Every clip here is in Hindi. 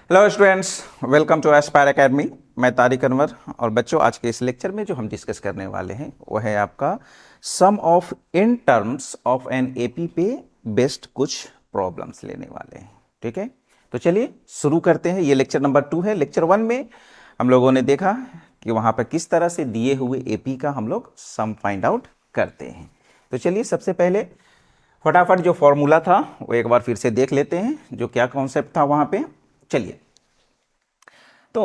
Hello students, welcome to Aspire academy. मैं तारिक अनवर। और बच्चों, आज के इस लेक्चर में जो हम डिस्कस करने वाले हैं वो है आपका sum of n terms of an AP पे बेस्ड कुछ प्रॉब्लम्स लेने वाले हैं। ठीक है, तो चलिए शुरू करते हैं। ये लेक्चर नंबर 2 है। लेक्चर 1 में हम लोगों ने देखा कि वहाँ पर किस तरह से दिए हुए एपी का हम लोग सम फाइंड आउट करते हैं। तो चलिए सबसे पहले फटाफट जो फॉर्मूला था वो एक बार फिर से देख लेते हैं, जो क्या कॉन्सेप्ट था वहाँ पे। चलिए, तो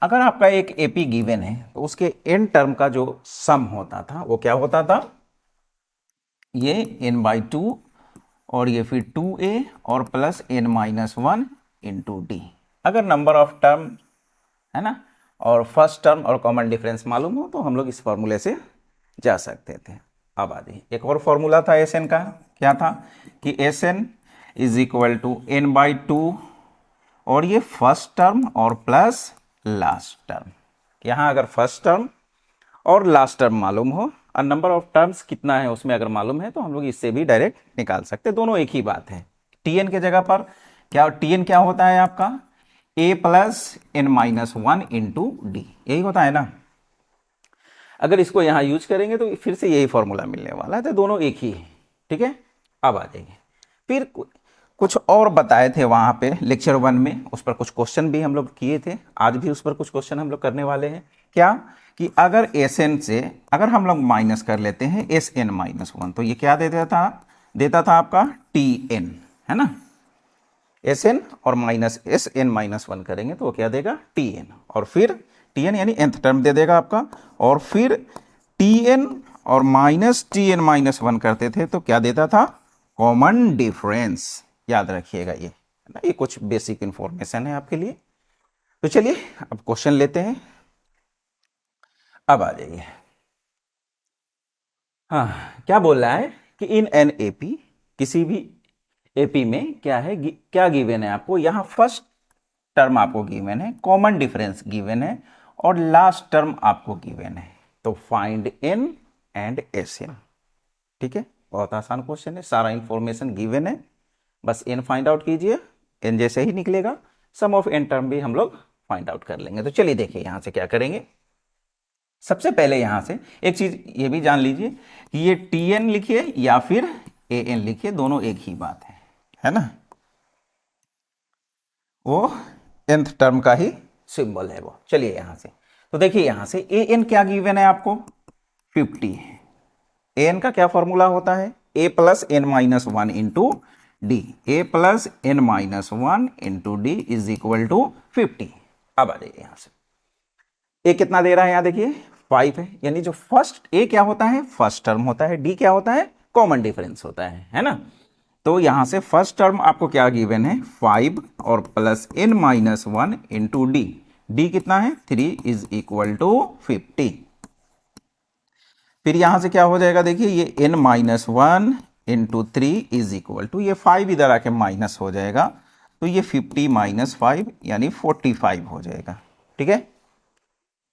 अगर आपका एक एपी गिवन है तो उसके एन टर्म का जो सम होता था वो क्या होता था, ये n/2 और ये फिर 2a और प्लस n-1 इंटू डी। अगर नंबर ऑफ टर्म है ना और फर्स्ट टर्म और कॉमन डिफरेंस मालूम हो तो हम लोग इस फॉर्मूले से जा सकते थे। अब आ जाइए, एक और फॉर्मूला था एस एन का। क्या था कि S N is equal to n/2 और ये फर्स्ट टर्म और प्लस लास्ट टर्म। यहाँ अगर फर्स्ट टर्म और लास्ट टर्म मालूम हो और नंबर ऑफ टर्म्स कितना है उसमें अगर मालूम है तो हम लोग इससे भी डायरेक्ट निकाल सकते हैं। दोनों एक ही बात है। टीएन के जगह पर टीएन क्या होता है आपका, a plus n-1 into D, यही होता है ना। अगर इसको यहाँ यूज करेंगे तो फिर से यही फॉर्मूला मिलने वाला है, तो दोनों एक ही है। ठीक है, अब आ जाएंगे। फिर कुछ और बताए थे वहाँ पे लेक्चर 1 में, उस पर कुछ क्वेश्चन भी हम लोग किए थे। आज भी उस पर कुछ क्वेश्चन हम लोग करने वाले हैं। क्या कि अगर एस एन से अगर हम लोग माइनस कर लेते हैं Sn-1 तो ये क्या देता था आपका Tn, है ना। Sn और माइनस Sn-1 करेंगे तो वो क्या देगा, Tn, और फिर Tn यानी nth टर्म दे देगा आपका, और फिर Tn और माइनस Tn-1 करते थे तो क्या देता था, कॉमन डिफरेंस। याद रखिएगा ये कुछ बेसिक इंफॉर्मेशन है आपके लिए। तो चलिए अब क्वेश्चन लेते हैं। अब आ जाइए। हाँ, क्या बोल रहा है कि इन एन एपी, किसी भी एपी में क्या है, क्या गिवन है आपको। यहाँ फर्स्ट टर्म आपको गिवन है, कॉमन डिफरेंस गिवन है और लास्ट टर्म आपको गिवन है। तो find N and S N. ठीक है, बहुत आसान क्वेश्चन है, सारा इंफॉर्मेशन गिवन है, बस एन फाइंड आउट कीजिए। एन जैसे ही निकलेगा सम ऑफ एन टर्म भी हम लोग फाइंड आउट कर लेंगे। तो चलिए देखिए यहाँ से क्या करेंगे। सबसे पहले यहाँ से एक चीज ये भी जान लीजिए कि ये टी एन लिखिए या फिर ए एन लिखिए, दोनों एक ही बात है ना। वो nth टर्म का ही सिंबल है वो। चलिए यहाँ से तो देखिए, यहाँ से ए एन क्या गिवन है आपको, 50। ए एन का क्या फॉर्मूला होता है, a plus n-1 into D. A plus n-1 into D is equal to 50। अब आ जाइए यहाँ से, ए कितना दे रहा है, यहाँ देखिए 5 है, यानी जो फर्स्ट ए क्या होता है, फर्स्ट टर्म होता है, डी क्या होता है, कॉमन डिफरेंस होता है ना। तो यहां से फर्स्ट टर्म आपको क्या गिवन है, 5 और प्लस n-1 इंटू डी। डी कितना है, 3 इज इक्वल टू 50। फिर यहां से क्या हो जाएगा, देखिए ये n-1 into 3 is equal to, ये 5 इधर आके माइनस हो जाएगा तो ये 50 माइनस 5 यानी 45 हो जाएगा। ठीक है,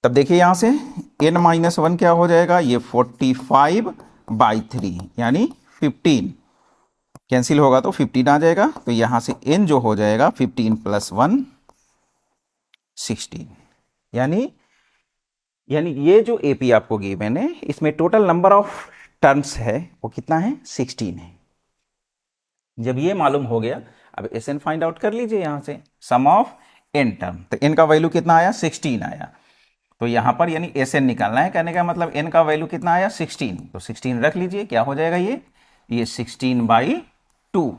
तब देखिए यहां से n-1 क्या हो जाएगा, ये 45/3 यानी 15 कैंसिल होगा तो 15 आ जाएगा। तो यहां से n जो हो जाएगा 15 प्लस 1 16, यानी ये जो एपी आपको गिवन है इसमें टोटल नंबर ऑफ टर्म्स है वो कितना है, 16 है। जब ये मालूम हो गया, अब एस एन फाइंड आउट कर लीजिए। यहां से सम ऑफ एन टर्म, तो एन का वैल्यू कितना आया, 16 आया। तो यहां पर यानी एस एन निकालना है, कहने का मतलब एन का वैल्यू कितना आया, 16। तो 16 रख लीजिए, क्या हो जाएगा ये 16/2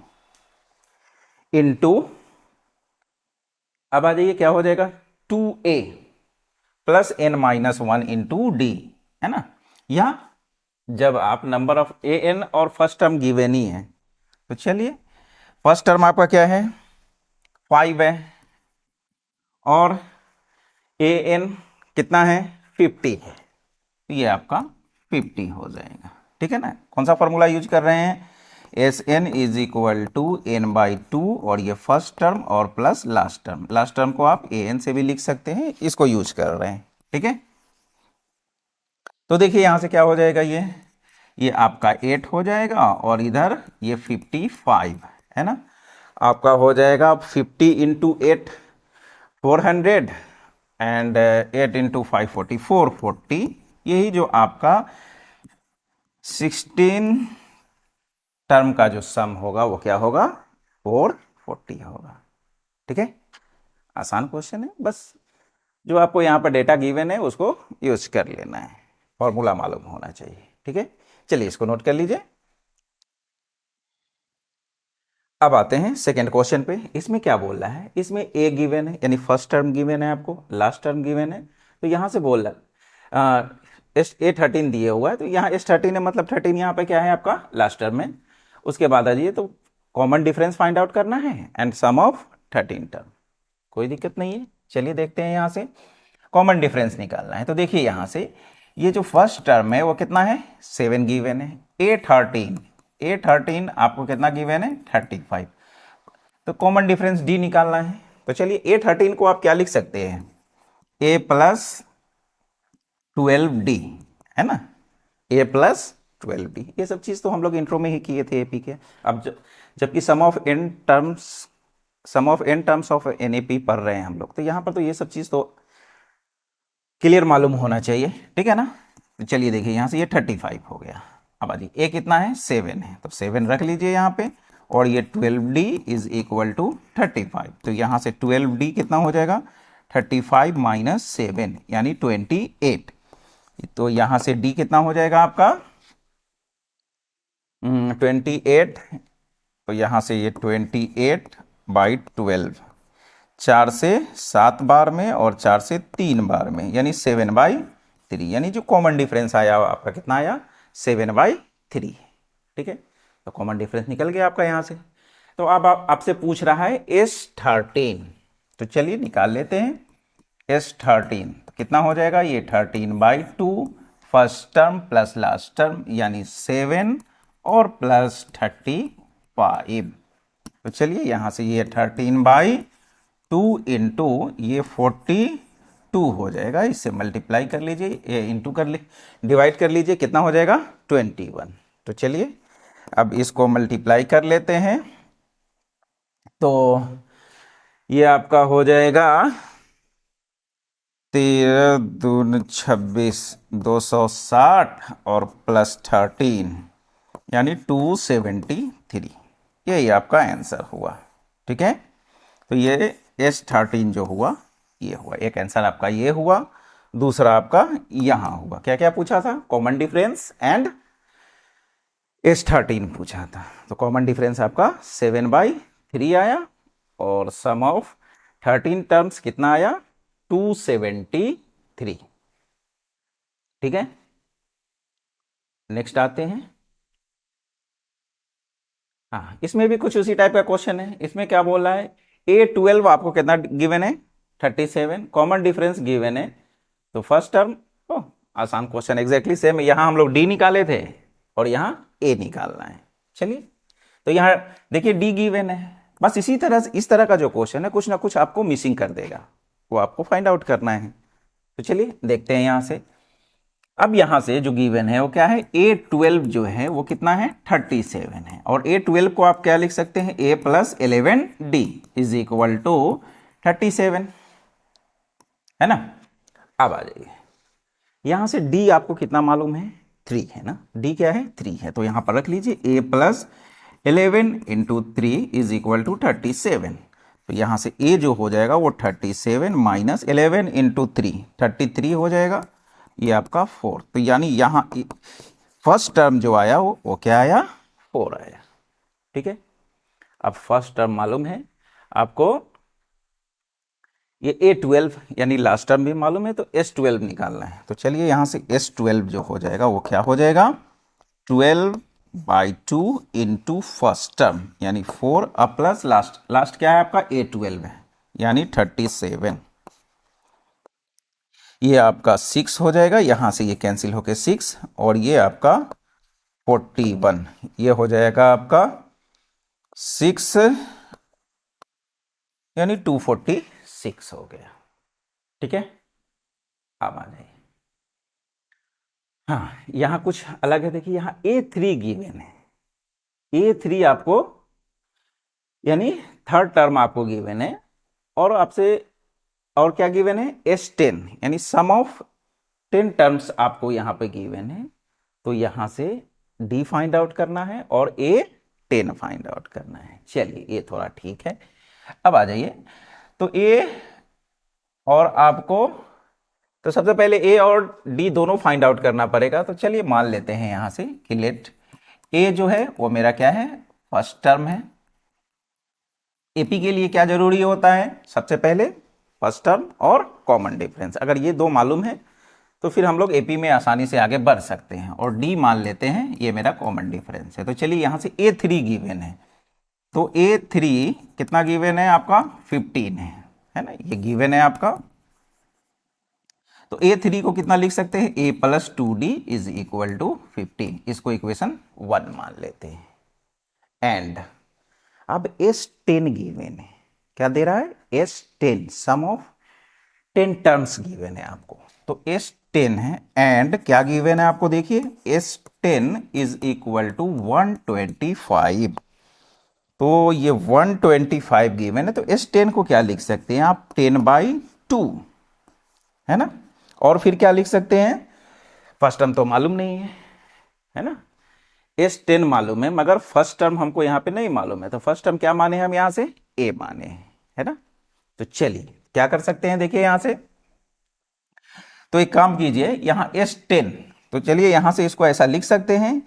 इंटू, अब आ जाइए क्या हो जाएगा, 2a plus n-1 into D, है ना। या जब आप नंबर ऑफ ए एन और फर्स्ट टर्म गिवन ही है तो चलिए, फर्स्ट टर्म आपका क्या है, 5 है और ए एन कितना है, 50 है, तो ये आपका 50 हो जाएगा। ठीक है ना। कौन सा फॉर्मूला यूज कर रहे हैं, S N is equal to n/2 और ये फर्स्ट टर्म और plus last term. Last term को आप ए एन से भी लिख सकते हैं, इसको यूज कर रहे हैं। ठीक है, तो देखिए यहां से क्या हो जाएगा, ये आपका 8 हो जाएगा और इधर ये 55 है ना। आपका हो जाएगा 50 इंटू 8 400 एंड 8 इंटू 540 440, यही जो आपका 16 टर्म का जो सम होगा वो क्या होगा 440 होगा। ठीक है, आसान क्वेश्चन है, बस जो आपको यहाँ पर डेटा गिवन है उसको यूज कर लेना है, फॉर्मूला मालूम होना चाहिए। ठीक है, चलिए इसको नोट कर लीजिए। अब आते हैं सेकेंड क्वेश्चन पे। इसमें क्या बोल रहा है, इसमें ए गिवन है यानी फर्स्ट टर्म गिवन है, आपको लास्ट टर्म गिवन है। तो यहाँ से बोल रहा है A13 दिए हुआ है, तो यहाँ S13 है, मतलब 13 यहाँ पे क्या है आपका लास्ट टर्म है। उसके बाद आ जाइए, तो कॉमन डिफरेंस फाइंड आउट करना है एंड सम ऑफ 13 टर्म, कोई दिक्कत नहीं है। चलिए देखते हैं, यहाँ से कॉमन डिफरेंस निकालना है। तो देखिए यहाँ से ये जो फर्स्ट टर्म है वो कितना है 7 गिवन है। A13 आपको कितना गिवन है 35। तो कॉमन डिफरेंस D निकालना है। तो चलिए A13 को आप क्या लिख सकते हैं A प्लस 12D, है ना, A प्लस 12D। ये सब चीज़ तो हम लोग इंट्रो में ही किए थे AP के। अब जबकि sum of n terms of NAP पढ़ रहे हैं हम लोग, तो यहाँ पर तो ये सब चीज़ तो क्लियर मालूम होना चाहिए। ठीक है ना, तो चलिए देखिए यहाँ से ये 35 हो गया। अब आइए ए कितना है 7 है, तो 7 रख लीजिए यहाँ पे, और ये 12D इज इक्वल टू 35। तो यहाँ से 12D कितना हो जाएगा 35 माइनस 7 यानी 28। तो यहाँ से D कितना हो जाएगा आपका 28। तो यहाँ से ये 28/12, 4 से 7 बार में और 4 से 3 बार में, यानी 7/3, यानी जो कॉमन डिफरेंस आया आपका कितना आया 7/3। ठीक है, तो कॉमन डिफरेंस निकल गया आपका यहाँ से। तो अब आपसे पूछ रहा है S13, तो चलिए निकाल लेते हैं S13। तो कितना हो जाएगा ये 13/2, first term plus last term यानी 7 और प्लस 35। तो चलिए यहाँ से ये 13/2 इंटू ये 42 हो जाएगा, इससे मल्टीप्लाई कर लीजिए, इंटू कर डिवाइड कर लीजिए, कितना हो जाएगा 21। तो चलिए अब इसको मल्टीप्लाई कर लेते हैं। तो ये आपका हो जाएगा 13 दूनी 26, 260 और प्लस 13 यानी 273। यही आपका आंसर हुआ। ठीक है, तो ये S13 जो हुआ ये हुआ, एक आंसर आपका ये हुआ, दूसरा आपका यहाँ हुआ। क्या क्या पूछा था, कॉमन डिफरेंस एंड S13 पूछा था। तो कॉमन डिफरेंस आपका 7/3 आया और सम ऑफ 13 टर्म्स कितना आया 273। ठीक है, नेक्स्ट आते हैं। हाँ, इसमें भी कुछ उसी टाइप का क्वेश्चन है। इसमें क्या बोल रहा है A12 आपको कितना गिवन है 37, कॉमन डिफरेंस गिवन है। तो फर्स्ट टर्म, आसान क्वेश्चन, एग्जैक्टली सेम। यहाँ हम लोग D निकाले थे और यहाँ A निकालना है। चलिए, तो यहाँ देखिए D गिवन है, बस इसी तरह से इस तरह का जो क्वेश्चन है कुछ ना कुछ आपको मिसिंग कर देगा, वो आपको फाइंड आउट करना है। तो चलिए देखते हैं यहाँ से। अब यहाँ से जो गिवन है वो क्या है A12 जो है वो कितना है 37 है, और A12 को आप क्या लिख सकते हैं A plus 11D is equal to 37, है ना। अब आ जाइए, यहाँ से D आपको कितना मालूम है 3 है ना, D क्या है 3 है, तो यहाँ पर रख लीजिए A plus 11 into 3 is equal to 37। तो यहाँ से A जो हो जाएगा वो 37 माइनस 11 इंटू 3 33 हो जाएगा, ये आपका 4। तो यानी यहाँ फर्स्ट टर्म जो आया वो क्या आया 4 आया। ठीक है, अब फर्स्ट टर्म मालूम है आपको, ये A12 यानी लास्ट टर्म भी मालूम है, तो S12 निकालना है। तो चलिए यहाँ से S12 जो हो जाएगा वो क्या हो जाएगा 12/2 इंटू फर्स्ट टर्म यानी 4 अब प्लस लास्ट क्या है आपका A12 है यानी 37। ये आपका 6 हो जाएगा, यहाँ से ये कैंसिल होके 6, और ये आपका 41, ये हो जाएगा आपका 6 यानी 246 हो गया। ठीक है, अब आ जाइए। हाँ, यहाँ कुछ अलग है, देखिए यहाँ A3 गिवन है, A3 आपको यानी थर्ड टर्म आपको गिवन है, और आपसे और क्या गिवन है, S10, यानी सम ऑफ 10 टर्म्स आपको यहां पे गिवन है। तो यहां से D फाइंड आउट करना है और A10 फाइंड आउट करना है। चलिए ये थोड़ा ठीक है। अब आ जाइए, तो A और आपको, तो सबसे पहले A और D दोनों फाइंड आउट करना पड़ेगा। तो चलिए मान लेते हैं यहां से कि लेट A जो है वो मेरा क्या है, फर्स्ट टर्म है। एपी के लिए क्या जरूरी होता है, सबसे पहले फर्स्ट टर्म और कॉमन डिफरेंस। अगर ये दो मालूम है तो फिर हम लोग एपी में आसानी से आगे बढ़ सकते हैं। और डी मान लेते हैं ये मेरा कॉमन डिफरेंस है। तो चलिए यहां से A3 गिवन है। तो A3 कितना गिवन है आपका, 15 है ना, ये गिवन है आपका। तो A3 को कितना लिख सकते हैं, A+2D इज इक्वल टू 15। इसको इक्वेशन 1 मान लेते हैं। एंड अब S10 गिवन है, क्या दे रहा है, S10 some of 10 terms given है आपको। तो S10 है एंड क्या गिवन है आपको, देखिए S10 इज इक्वल टू 125। तो ये 125 गिवन है। तो S10 को क्या लिख सकते हैं आप, 10/2 है ना। और फिर क्या लिख सकते हैं, फर्स्ट टर्म तो मालूम नहीं है ना, S10 मालूम है मगर फर्स्ट टर्म हमको यहां पे नहीं मालूम है। तो फर्स्ट टर्म क्या माने हम यहां से, A माने है ना। तो चलिए क्या कर सकते हैं, देखिए यहां से, तो एक काम कीजिए यहां S10, तो चलिए यहां से इसको ऐसा लिख सकते हैं,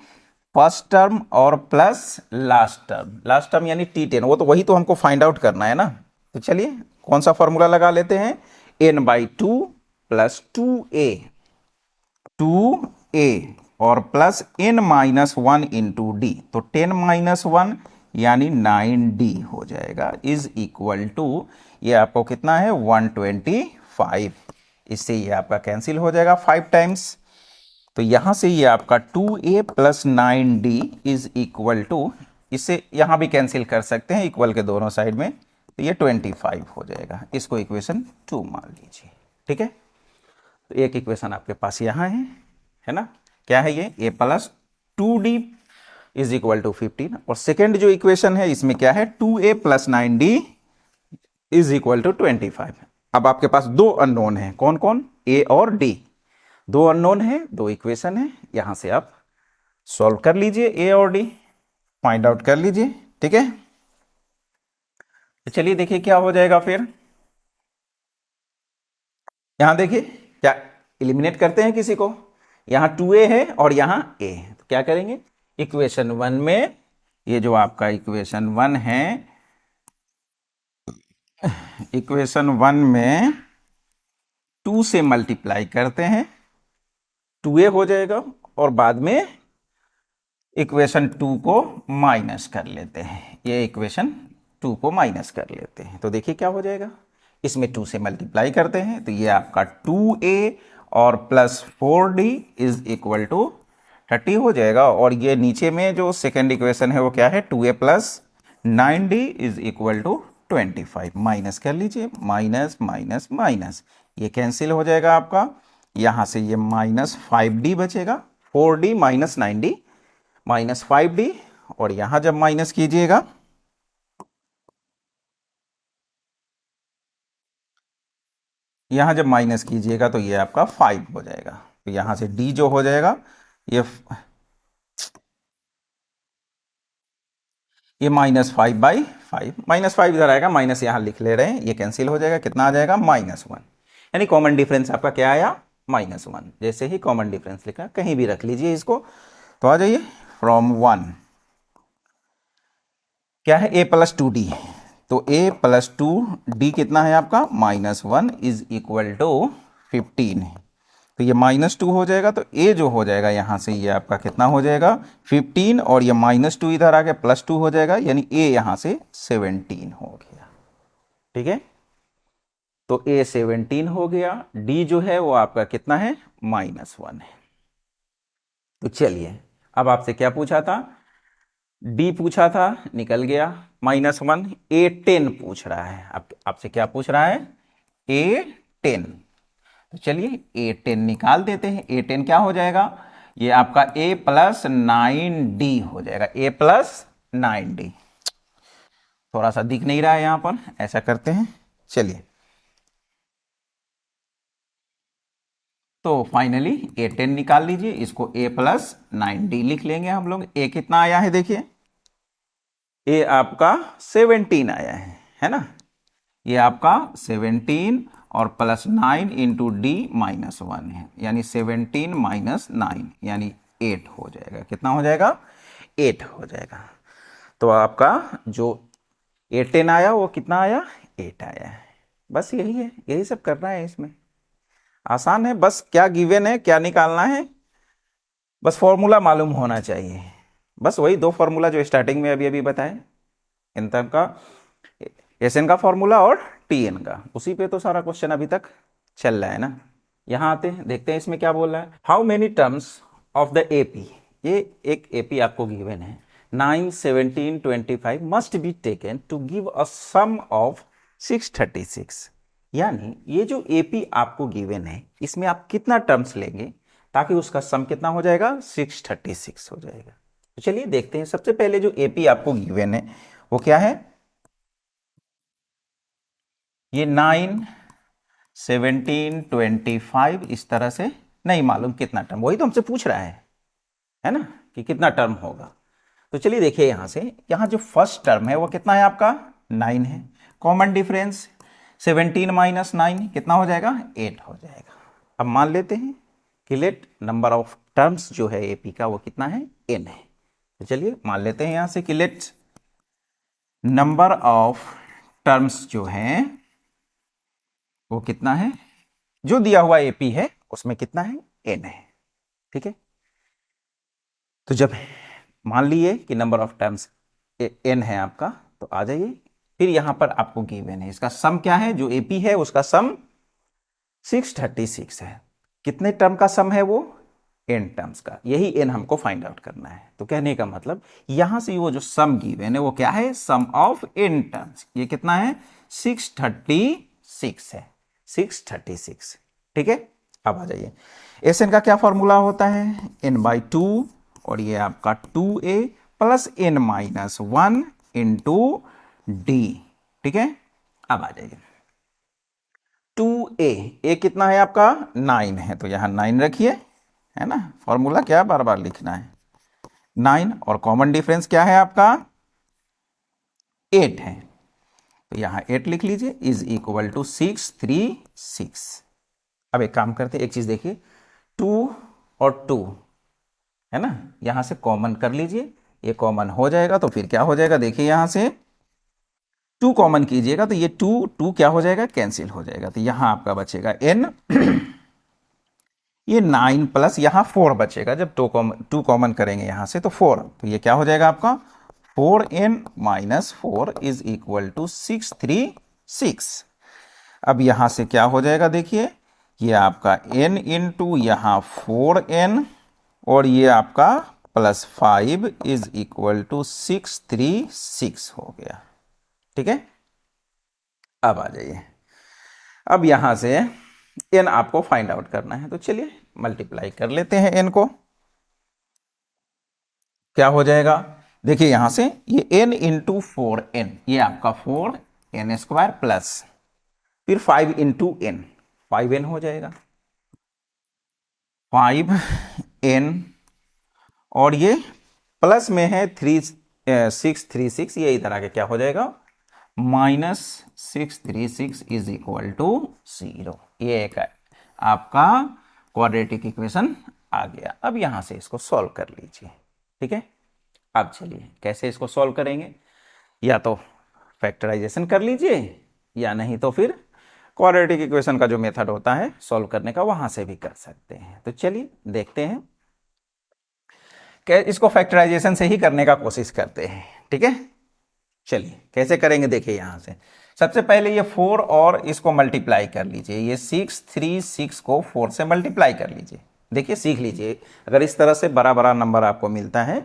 फर्स्ट टर्म और प्लस लास्ट टर्म यानी T10, वो तो वही तो हमको फाइंड आउट करना है ना। तो चलिए कौन सा फॉर्मूला लगा लेते हैं, n/2 प्लस 2a और प्लस n-1 इंटू डी। तो 10-1 यानी 9d हो जाएगा इज इक्वल टू, ये आपको कितना है 125। इससे ये आपका कैंसिल हो जाएगा 5 टाइम्स। तो यहां से ये आपका 2a plus 9d is equal to, इससे यहां भी कैंसिल कर सकते हैं इक्वल के दोनों साइड में, तो ये 25 हो जाएगा। इसको इक्वेशन 2 मान लीजिए, ठीक है। तो एक इक्वेशन आपके पास यहां है ना, क्या है ये, A+2D इज इक्वल टू 15। और सेकेंड जो इक्वेशन है इसमें क्या है, 2a plus 9d is equal to 25। अब आपके पास दो अननोन है, कौन कौन, A और D, दो अननोन है, दो इक्वेशन है। यहां से आप सॉल्व कर लीजिए, A और D फाइंड आउट कर लीजिए, ठीक है। तो चलिए देखिए क्या हो जाएगा फिर, यहां देखिए क्या, एलिमिनेट करते हैं किसी को, यहां 2a है और यहां a है। तो क्या करेंगे, इक्वेशन 1 में, ये जो आपका इक्वेशन 1 है, इक्वेशन 1 में 2 से मल्टीप्लाई करते हैं, 2a हो जाएगा और बाद में इक्वेशन 2 को माइनस कर लेते हैं, ये इक्वेशन 2 को माइनस कर लेते हैं। तो देखिए क्या हो जाएगा, इसमें 2 से मल्टीप्लाई करते हैं तो ये आपका 2a और plus 4d is equal to 30 हो जाएगा। और ये नीचे में जो सेकेंड इक्वेशन है वो क्या है, 2a plus 9d is equal to 25। Minus कर लीजिए, माइनस माइनस माइनस, ये कैंसिल हो जाएगा आपका, यहां से ये -5d बचेगा, 4d minus 9d minus 5d। और यहां जब माइनस कीजिएगा, यहां जब माइनस कीजिएगा तो ये आपका 5 हो जाएगा। तो यहां से d जो हो जाएगा, ये -5/5, -5 इधर आएगा, माइनस यहां लिख ले रहे हैं, ये कैंसिल हो जाएगा, कितना आ जाएगा -1। यानी कॉमन डिफरेंस आपका क्या आया, -1। जैसे ही कॉमन डिफरेंस लिखा, कहीं भी रख लीजिए इसको। तो आ जाइए, फ्रॉम 1 क्या है, A+2D। तो A+2D कितना है आपका, -1 इज इक्वल टू 15 है। तो ये -2 हो जाएगा, तो A जो हो जाएगा यहां से, ये आपका कितना हो जाएगा 15, और ये -2 इधर आ गया, +2 हो जाएगा, यानी A यहां से 17 हो गया, ठीक है। तो A 17 हो गया, D जो है वो आपका कितना है, -1 है। तो चलिए अब आपसे क्या पूछा था, D पूछा था, निकल गया, -1। A10 पूछ रहा है, आपसे क्या पूछ रहा है, A10। तो चलिए A10 निकाल देते हैं। A10 क्या हो जाएगा, ये आपका A+9D हो जाएगा, A+9D। थोड़ा सा दिख नहीं रहा है यहां पर, ऐसा करते हैं, चलिए तो फाइनली ए 10 निकाल लीजिए, इसको a प्लस 9d लिख लेंगे हम लोग। ए कितना आया है देखिए, ए आपका 17 आया है ना। ये आपका 17 और प्लस 9 इंटू डी माइनस 1 है, यानी 17 माइनस 9 यानी 8 हो जाएगा। कितना हो जाएगा? 8 हो जाएगा। तो आपका जो ए 10 आया वो कितना आया? 8 आया है। बस यही है, यही सब करना है इसमें, आसान है। बस क्या गिवन है, क्या निकालना है, बस फॉर्मूला मालूम होना चाहिए। बस वही दो फॉर्मूला जो स्टार्टिंग में अभी अभी बताए, इन तक का एसएन का फॉर्मूला और टीएन का, उसी पे तो सारा क्वेश्चन अभी तक चल रहा है ना। यहां आते हैं, देखते हैं इसमें क्या बोल रहा है। How many terms of the AP, ये एक एपी आपको गिवन है 9, 17, 25 must be taken to give a sum of 636। यानी ये जो एपी आपको गिवन है, इसमें आप कितना टर्म्स लेंगे ताकि उसका सम कितना हो जाएगा? 636 हो जाएगा। तो चलिए देखते हैं। सबसे पहले जो एपी आपको गिवन है वो क्या है? ये 9, 17, 25 इस तरह से नहीं मालूम कितना टर्म, वही तो हमसे पूछ रहा है ना, कि कितना टर्म होगा। तो चलिए देखिए यहां से, यहां जो फर्स्ट टर्म है वो कितना है आपका? 9 है। कॉमन डिफरेंस 17 माइनस 9 कितना हो जाएगा? 8 हो जाएगा। अब मान लेते हैं कि लेट नंबर ऑफ टर्म्स जो है एपी का वो कितना है? n है। तो चलिए मान लेते हैं यहां से कि लेट नंबर ऑफ टर्म्स जो है वो कितना है, जो दिया हुआ एपी है उसमें कितना है? n है। ठीक है, तो जब मान लिए कि नंबर ऑफ टर्म्स n है आपका, तो आ जाइए फिर यहां पर आपको गिवन है इसका सम क्या है, जो एपी है उसका सम 636 है। कितने टर्म का सम है वो? n टर्म्स का, यही n हमको फाइंड आउट करना है। तो कहने का मतलब यहां से वो जो सम गिवन है वो क्या है? सम ऑफ n टर्म्स। ये कितना है? 636 है, 636। ठीक है, अब आ जाइए। एस एन का क्या फॉर्मूला होता है? n/2 और ये आपका 2a plus n minus 1 into D. ठीक है, अब आ जाइए 2a, a कितना है आपका? 9 है, तो यहां 9 रखिए, है ना। फॉर्मूला क्या बार बार लिखना है, 9 और कॉमन डिफरेंस क्या है आपका? 8 है, तो यहां 8 लिख लीजिए, इज इक्वल टू 636। अब एक काम करते हैं, एक चीज देखिए, 2 और 2 है ना, यहां से कॉमन कर लीजिए, ये कॉमन हो जाएगा तो फिर क्या हो जाएगा? देखिए यहां से 2 कॉमन कीजिएगा तो ये 2 क्या हो जाएगा? कैंसिल हो जाएगा। तो यहां आपका बचेगा n, ये 9 प्लस यहां 4 बचेगा। जब 2 कॉमन करेंगे यहां से तो 4, तो ये क्या हो जाएगा आपका? 4n minus 4 is equal to 636। अब यहां से क्या हो जाएगा? देखिए ये आपका n इंटू यहां 4n और ये आपका प्लस 5 इज इक्वल टू 636 हो गया। ठीक है, अब आ जाइए। अब यहां से n आपको फाइंड आउट करना है, तो चलिए मल्टीप्लाई कर लेते हैं n को। क्या हो जाएगा? देखिए यहां से ये n इंटू 4n, ये आपका 4n स्क्वायर प्लस फिर 5 इंटू n, 5n हो जाएगा, 5n और ये प्लस में है 636, ये इधर आके क्या हो जाएगा? Minus 636 is equal to 0। ये एक आपका क्वाड्रेटिक इक्वेशन आ गया। अब यहां से इसको सॉल्व कर लीजिए। ठीक है, अब चलिए कैसे इसको सॉल्व करेंगे, या तो फैक्टराइजेशन कर लीजिए या नहीं तो फिर क्वाड्रेटिक इक्वेशन का जो मेथड होता है सॉल्व करने का, वहां से भी कर सकते हैं। तो चलिए देखते हैं, इसको फैक्टराइजेशन से ही करने का कोशिश करते हैं। ठीक है, चलिए कैसे करेंगे, देखिए यहां से सबसे पहले ये 4 और इसको मल्टीप्लाई कर लीजिए, ये 636 को 4 से मल्टीप्लाई कर लीजिए। देखिए सीख लीजिए, अगर इस तरह से बड़ा बड़ा नंबर आपको मिलता है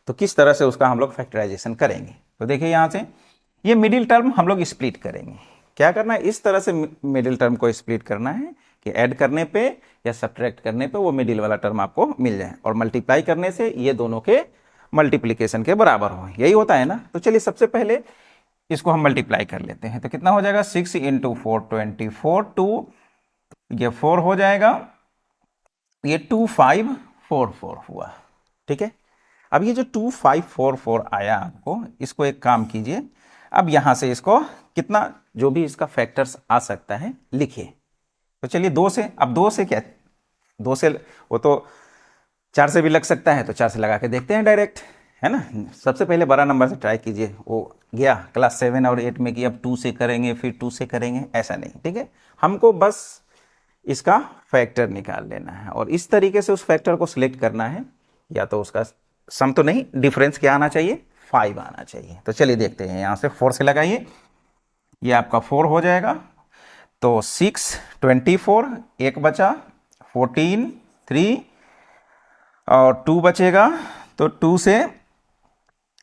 तो किस तरह से उसका हम लोग फैक्टराइजेशन करेंगे। तो देखिए यहां से ये मिडिल टर्म हम लोग स्प्लिट करेंगे। क्या करना है? इस तरह से मिडिल टर्म को स्प्लिट करना है कि ऐड करने पे या सब्ट्रैक्ट करने पे वो मिडिल वाला टर्म आपको मिल जाए, और मल्टीप्लाई करने से ये दोनों के मल्टीप्लीकेशन के बराबर हो, यही होता है ना। तो चलिए सबसे पहले इसको हम मल्टीप्लाई कर लेते हैं, तो कितना हो जाएगा? 6 इंटू 4 24, 2 ये 4 हो जाएगा ये 2544 हुआ। ठीक है, अब ये जो 2544 आया आपको, इसको एक काम कीजिए, अब यहां से इसको कितना जो भी इसका फैक्टर्स आ सकता है लिखिए। तो चलिए 2 से, अब 2 से क्या, 2 से वो तो 4 से भी लग सकता है, तो 4 से लगा के देखते हैं डायरेक्ट, है ना। सबसे पहले बड़ा नंबर से ट्राई कीजिए। वो गया क्लास 7 और 8 में कि अब 2 से करेंगे फिर 2 से करेंगे, ऐसा नहीं। ठीक है, हमको बस इसका फैक्टर निकाल लेना है और इस तरीके से उस फैक्टर को सिलेक्ट करना है। या तो उसका सम तो नहीं, डिफरेंस क्या आना चाहिए, 5 आना चाहिए। तो चलिए देखते हैं, यहां से 4 से लगाइए, ये आपका 4 हो जाएगा। तो 6 24, एक बचा, 14 3 और 2 बचेगा, तो 2 से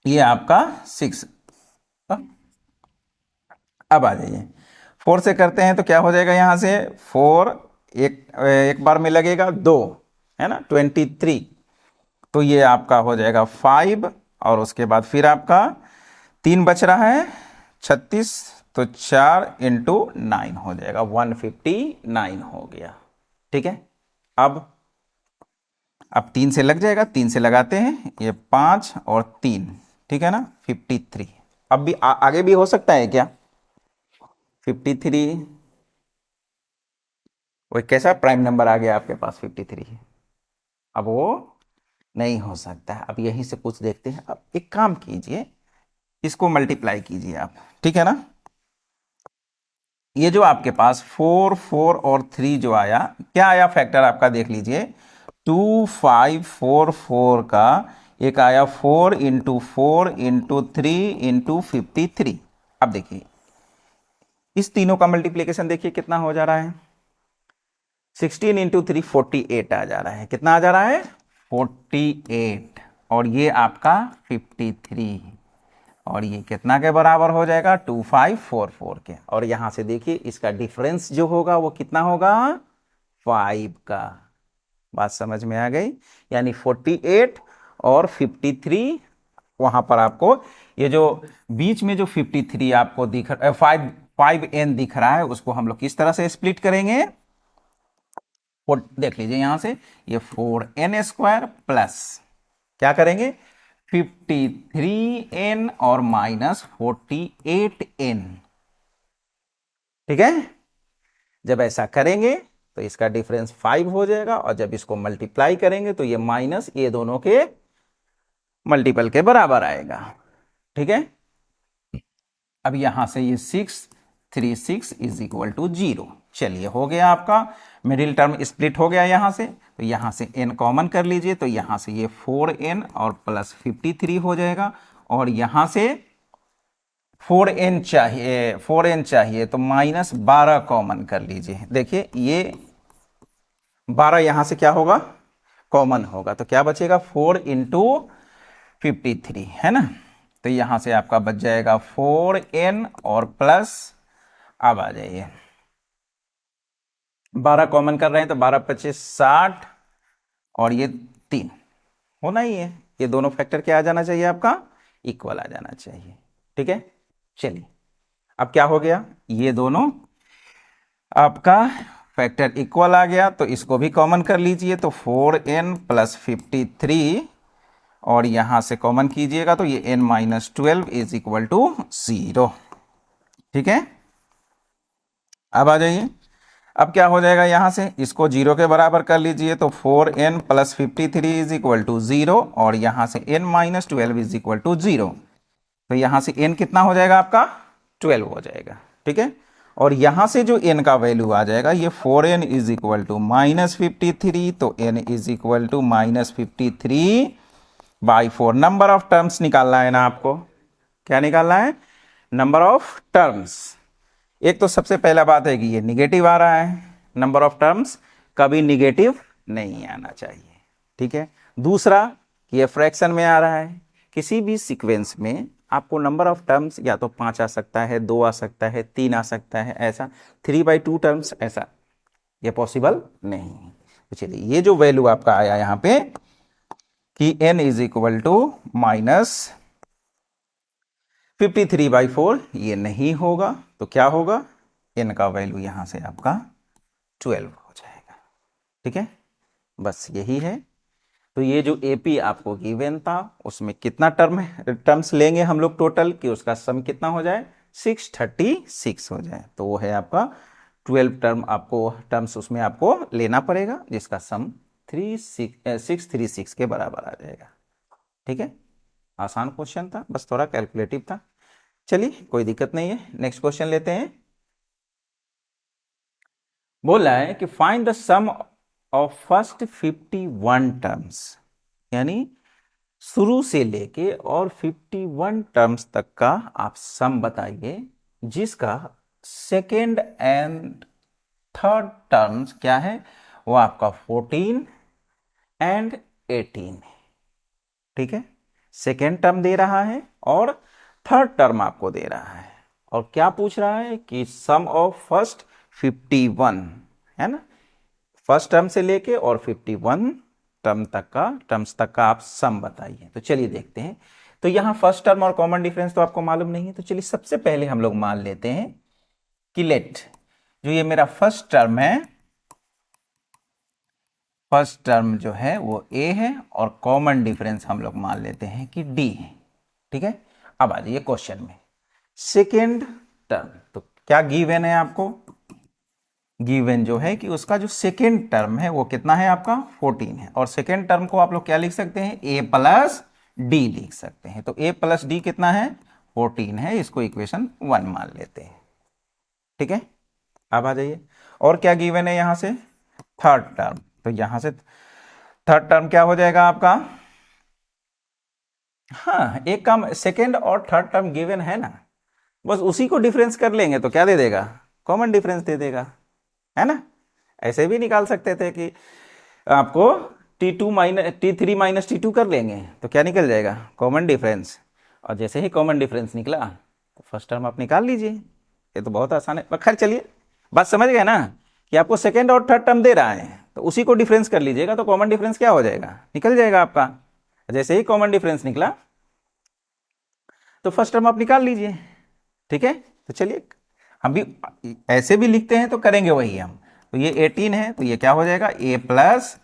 ये आपका 6। अब आ जाइए, 4 से करते हैं तो क्या हो जाएगा, यहां से 4 एक बार में लगेगा 2, है ना, 23। तो ये आपका हो जाएगा 5 और उसके बाद फिर आपका 3 बच रहा है 36, तो 4 इंटू 9 हो जाएगा, 159 हो गया। ठीक है, अब 3 से लग जाएगा, 3 से लगाते हैं, ये 5 और 3, ठीक है ना, 53। अब भी आगे भी हो सकता है क्या, 53, वो कैसा प्राइम नंबर आ गया आपके पास 53, अब वो नहीं हो सकता है। अब यहीं से कुछ देखते हैं। अब एक काम कीजिए, इसको मल्टीप्लाई कीजिए आप, ठीक है ना। ये जो आपके पास 4 4 और 3 जो आया, क्या आया फैक्टर आपका, देख लीजिए, 2544 का एक आया 4 इंटू 4 इंटू 3 इंटू 53। अब देखिए इस तीनों का मल्टीप्लीकेशन देखिए कितना हो जा रहा है, 16 इंटू 3 48 आ जा रहा है। कितना आ जा रहा है, 48, और ये आपका 53, और ये कितना के बराबर हो जाएगा, 2544 के। और यहां से देखिए इसका डिफरेंस जो होगा वो कितना होगा, 5 का। बात समझ में आ गई, यानी 48 और 53, वहां पर आपको ये जो बीच में जो 53 आपको दिख 5n दिख रहा है, उसको हम लोग किस तरह से स्प्लिट करेंगे, देख लीजिए यहां से, ये 4n² प्लस क्या करेंगे, 53n और माइनस 48n। ठीक है, जब ऐसा करेंगे तो इसका डिफरेंस 5 हो जाएगा, और जब इसको मल्टीप्लाई करेंगे तो ये माइनस ये दोनों के मल्टीपल के बराबर आएगा। ठीक है, अब यहां से ये 636 इज इक्वल टू 0। चलिए हो गया आपका मिडिल टर्म स्प्लिट हो गया यहां से। तो यहां से n कॉमन कर लीजिए, तो यहां से ये 4n और प्लस 53 हो जाएगा, और यहां से 4n चाहिए तो माइनस 12 कॉमन कर लीजिए। देखिए ये 12 यहां से क्या होगा, कॉमन होगा, तो क्या बचेगा, 4 इंटू 53, है ना। तो यहां से आपका बच जाएगा 4n और प्लस, अब आ जाइए 12 कॉमन कर रहे हैं तो 12 25 60, और ये 3 होना ही है। ये दोनों फैक्टर क्या आ जाना चाहिए आपका, इक्वल आ जाना चाहिए। ठीक है, चलिए अब क्या हो गया, ये दोनों आपका फैक्टर इक्वल आ गया, तो इसको भी कॉमन कर लीजिए, तो 4n प्लस 53, और यहां से कॉमन कीजिएगा तो ये n minus 12 is equal to 0। ठीक है, अब आ जाइए, अब क्या हो जाएगा, यहां से इसको 0 के बराबर कर लीजिए, तो 4n plus 53 is equal to 0, और यहां से n minus 12 is equal to 0। तो यहां से n कितना हो जाएगा आपका, 12 हो जाएगा। ठीक है, और यहां से जो n का वैल्यू आ जाएगा, ये 4n is equal to minus 53, तो n is equal to minus 53/4। Number of terms निकालना है ना आपको, क्या निकालना है, नंबर ऑफ टर्म्स। एक तो सबसे पहला बात है कि ये निगेटिव आ रहा है, नंबर ऑफ टर्म्स कभी निगेटिव नहीं आना चाहिए। ठीक है, दूसरा ये फ्रैक्शन में आ रहा है, किसी भी सीक्वेंस में आपको नंबर ऑफ टर्म्स या तो 5 आ सकता है, 2 आ सकता है, 3 आ सकता है, ऐसा 3/2 टर्म्स, ऐसा ये पॉसिबल नहीं। तो चलिए ये जो वैल्यू आपका आया यहां पे कि n is equal to minus 53/4, ये नहीं होगा, तो क्या होगा, n का वैल्यू यहां से आपका 12 हो जाएगा। ठीक है, बस यही है। तो ये जो एपी आपको गिवन था उसमें कितना टर्म्स लेंगे हम लोग टोटल कि उसका सम कितना हो जाए 636 हो जाए। तो वो है आपका 12 टर्म्स उसमें आपको लेना पड़ेगा जिसका सम 636 के बराबर आ जाएगा। ठीक है, आसान क्वेश्चन था, बस थोड़ा कैलकुलेटिव था। चलिए कोई दिक्कत नहीं है, नेक्स्ट क्वेश्चन लेते हैं। बोला है कि find the sum of first 51 terms, यानी शुरू से लेके और 51 टर्म्स तक का आप सम बताइए जिसका सेकेंड एंड थर्ड टर्म्स क्या है, वो आपका 14 एंड 18 है। ठीक है, सेकेंड टर्म दे रहा है और थर्ड टर्म आपको दे रहा है, और क्या पूछ रहा है कि सम ऑफ फर्स्ट 51 है ना, फर्स्ट टर्म से लेके और 51 टर्म्स तक का आप सम बताइए। तो चलिए देखते हैं। तो यहां फर्स्ट टर्म और कॉमन डिफरेंस तो आपको मालूम नहीं है, तो चलिए सबसे पहले हम लोग मान लेते हैं कि लेट जो ये मेरा फर्स्ट टर्म है, फर्स्ट टर्म जो है वो ए है और कॉमन डिफरेंस हम लोग मान लेते हैं कि डी है। ठीक है, अब आ जाइए क्वेश्चन में। सेकेंड टर्म तो क्या गिवन है आपको, गिवन जो है कि उसका जो सेकेंड टर्म है वो कितना है आपका 14 है, और सेकेंड टर्म को आप लोग क्या लिख सकते हैं a प्लस डी लिख सकते हैं। तो a प्लस डी कितना है 14 है, इसको इक्वेशन 1 मान लेते हैं। ठीक है, अब आ जाइए और क्या गिवन है यहां से थर्ड टर्म। तो यहां से थर्ड टर्म क्या हो जाएगा आपका, हाँ एक काम, सेकेंड और थर्ड टर्म गिवन है ना, बस उसी को डिफरेंस कर लेंगे तो क्या दे देगा, कॉमन डिफरेंस दे देगा, है ना। ऐसे भी निकाल सकते थे कि आपको T2 minus T3 minus T2 कर लेंगे तो क्या निकल जाएगा कॉमन डिफरेंस, और जैसे ही कॉमन डिफरेंस निकला तो फर्स्ट टर्म आप निकाल लीजिए। ये तो बहुत आसान है, पर खैर चलिए बात समझ गए ना कि आपको सेकेंड और थर्ड टर्म दे रहा है तो उसी को डिफरेंस कर लीजिएगा तो कॉमन डिफरेंस क्या हो जाएगा, निकल जाएगा आपका। जैसे ही कॉमन डिफरेंस निकला तो फर्स्ट टर्म आप निकाल लीजिए। ठीक है, तो चलिए हम भी ऐसे भी लिखते हैं तो करेंगे वही हम। तो ये 18 है तो ये क्या हो जाएगा a प्लस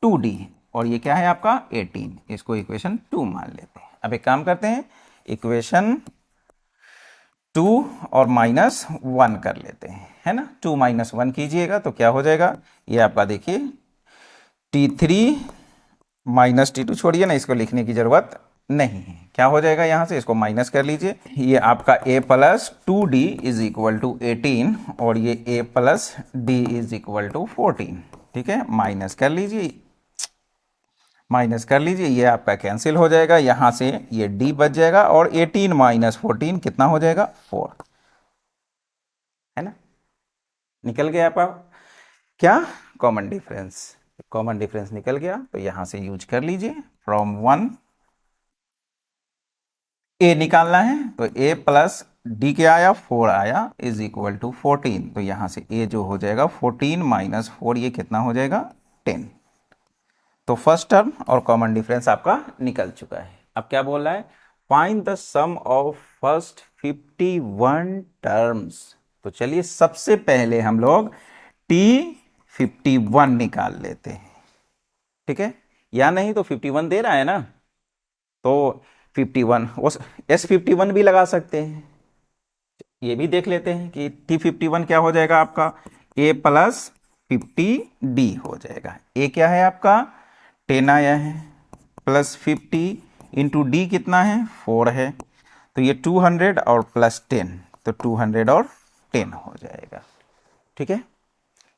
2d, और ये क्या है आपका 18, इसको इक्वेशन 2 मान लेते हैं। अब एक काम करते हैं, इक्वेशन 2 और -1 कर लेते हैं, है ना। 2 - 1 कीजिएगा तो क्या हो जाएगा, ये आपका देखिए T3 माइनस T2 छोड़िए ना, इसको लिखने की जरूरत नहीं है। क्या हो जाएगा यहां से, इसको माइनस कर लीजिए, ये आपका a plus 2d is equal to 18 और ये a plus d is equal to 14। ठीक है, माइनस कर लीजिए, माइनस कर लीजिए, ये आपका कैंसिल हो जाएगा, यहां से ये d बच जाएगा और 18 माइनस 14 कितना हो जाएगा 4, है ना। निकल गया आपका क्या कॉमन डिफरेंस, कॉमन डिफरेंस निकल गया तो यहां से यूज कर लीजिए, फ्रॉम 1 a निकालना है तो a प्लस डी क्या आया 4 आया इज इक्वल टू 14, तो यहां से a जो हो जाएगा 14 माइनस 4 ये कितना हो जाएगा 10। तो फर्स्ट टर्म और कॉमन डिफरेंस आपका निकल चुका है। अब क्या बोल रहा है, find the sum of first 51 terms. तो चलिए सबसे पहले हम लोग T51 निकाल लेते हैं। ठीक है, या नहीं तो 51 दे रहा है ना, तो 51 वो S51 भी लगा सकते हैं। ये भी देख लेते हैं कि T51 क्या हो जाएगा आपका a प्लस 50d हो जाएगा। a क्या है आपका 10 आया है, प्लस 50 इंटू डी कितना है 4 है, तो ये 200 और प्लस 10 तो 200 और 10 हो जाएगा। ठीक है,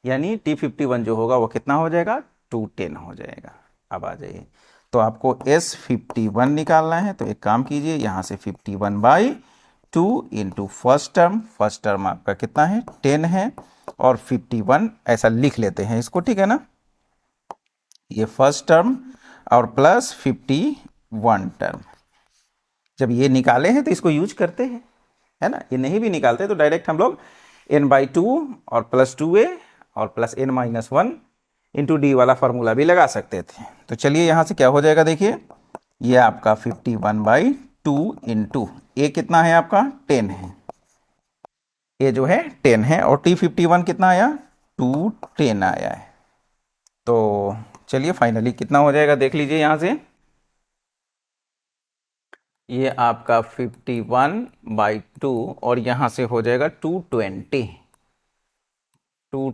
यानी T51 जो होगा वो कितना हो जाएगा 210 हो जाएगा। अब आ जाइए, तो आपको S51 निकालना है, तो एक काम कीजिए यहाँ से 51/2 इंटू फर्स्ट टर्म आपका कितना है 10 है और 51 ऐसा लिख लेते हैं इसको, ठीक है ना। ये फर्स्ट टर्म और प्लस 51 टर्म, जब ये निकाले हैं तो इसको यूज करते हैं, है ना। ये नहीं भी निकालते तो डायरेक्ट हम लोग n/2 और प्लस 2a और प्लस n-1 इंटू डी वाला फॉर्मूला भी लगा सकते थे। तो चलिए यहाँ से क्या हो जाएगा, देखिए ये आपका 51/2 इंटू ए कितना है आपका 10 है, ए जो है 10 है और T51 कितना आया 210 आया है। तो चलिए फाइनली कितना हो जाएगा देख लीजिए यहाँ से, ये आपका 51/2 और यहाँ से हो जाएगा 220, तो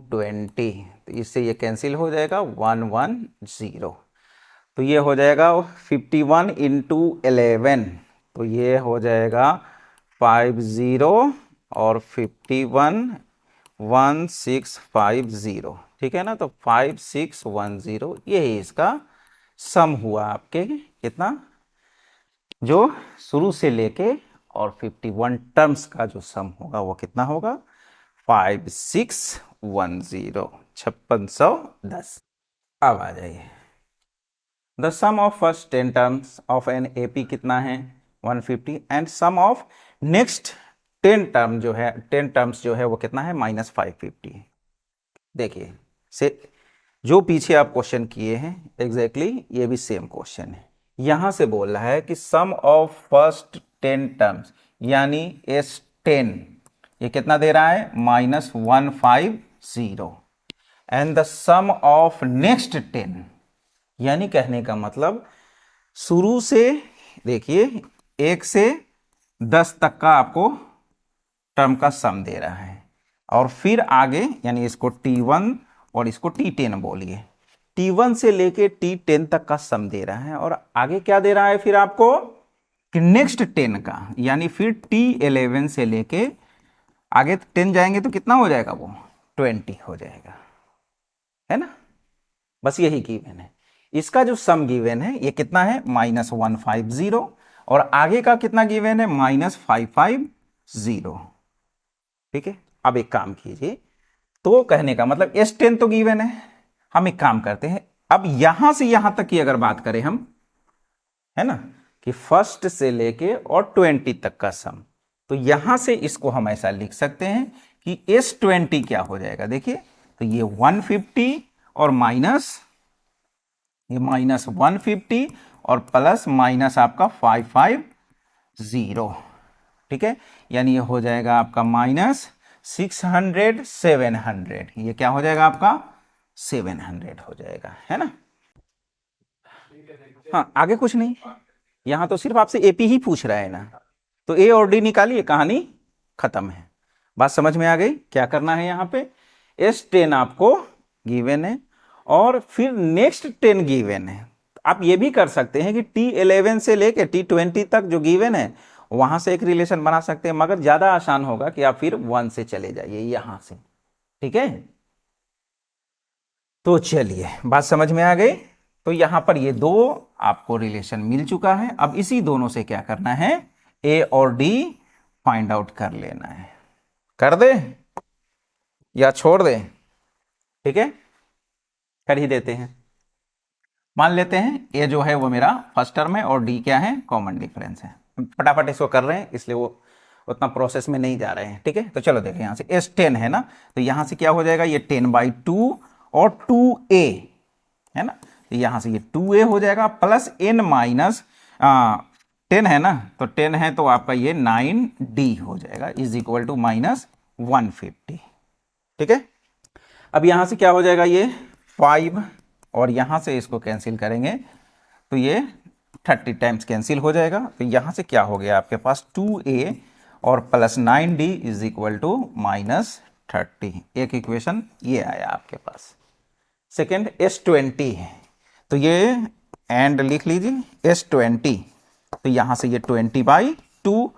इससे ये कैंसिल हो जाएगा 110, तो ये हो जाएगा 51 इंटू 11, तो ये हो जाएगा 50 और 51 1650, ठीक है ना। तो 5610 यही इसका सम हुआ आपके, कितना जो शुरू से लेके और 51 टर्म्स का जो सम होगा वो कितना होगा 5610, 5610। अब आ जाइए, the sum of first 10 terms of an AP कितना है 150 and sum of next 10 term जो है 10 टर्म्स जो है वो कितना है -550। देखिए से जो पीछे आप क्वेश्चन किए हैं एग्जैक्टली ये भी सेम क्वेश्चन है। यहां से बोल रहा है कि सम ऑफ फर्स्ट 10 टर्म्स यानी S10 ये कितना दे रहा है -150 and the sum of next 10 यानी कहने का मतलब शुरू से देखिए 1 से 10 तक का आपको टर्म का सम दे रहा है और फिर आगे यानी इसको T1 और इसको T10 बोलिए, T1 से लेके T10 तक का सम दे रहा है और आगे क्या दे रहा है फिर आपको कि नेक्स्ट 10 का यानी फिर T11 से लेके आगे 10 जाएंगे तो कितना हो जाएगा वो 20 हो जाएगा, है ना। बस यही गिवन है, इसका जो सम गिवन है ये कितना है -150 और आगे का कितना गिवन है -550, ठीक है। अब एक काम कीजिए, तो कहने का मतलब S10 तो गिवन है, हम एक काम करते हैं अब यहां से यहां तक की अगर बात करें हम, है ना, कि फर्स्ट से लेके और 20 तक का सम, तो यहां से इसको हम ऐसा लिख सकते हैं कि S20 क्या हो जाएगा देखिए, तो ये 150 और ये -150 और प्लस माइनस आपका 550, ठीक है, यानी ये हो जाएगा आपका -600 700, ये क्या हो जाएगा आपका 700 हो जाएगा, है ना। हाँ आगे कुछ नहीं, यहां तो सिर्फ आपसे एपी ही पूछ रहा है ना, तो ए और डी निकालिए, कहानी खत्म है। बात समझ में आ गई, क्या करना है यहाँ पे S10 आपको गिवन है और फिर नेक्स्ट 10 गिवन है। आप ये भी कर सकते हैं कि T11 से लेके T20 तक जो गिवन है वहां से एक रिलेशन बना सकते हैं, मगर ज्यादा आसान होगा कि आप फिर 1 से चले जाइए यहां से, ठीक है। तो चलिए बात समझ में आ गई, तो यहां पर ये दो आपको रिलेशन मिल चुका है, अब इसी दोनों से क्या करना है ए और डी फाइंड आउट कर लेना है, कर दे या छोड़ दे, ठीक है, कर ही देते हैं। मान लेते हैं ए जो है वो मेरा फर्स्ट टर्म है और डी क्या है कॉमन डिफरेंस है, फटाफट इसको कर रहे हैं इसलिए वो उतना प्रोसेस में नहीं जा रहे हैं, ठीक है। तो चलो देखें यहां से S10 है ना, तो यहां से क्या हो जाएगा ये 10/2 और 2a है ना, तो यहां से ये 2a हो जाएगा प्लस n माइनस 10 है ना, तो 10 है तो आपका ये 9d हो जाएगा इज इक्वल टू -150, ठीक है। अब यहां से क्या हो जाएगा ये 5 और यहां से इसको कैंसिल करेंगे तो ये 30 टाइम्स कैंसिल हो जाएगा, तो यहां से क्या हो गया आपके पास 2a और plus 9d is equal to -30, एक इक्वेशन ये आया आपके पास। सेकेंड S20 है, तो ये एंड लिख लीजिए S20, तो यहां से ये 20/2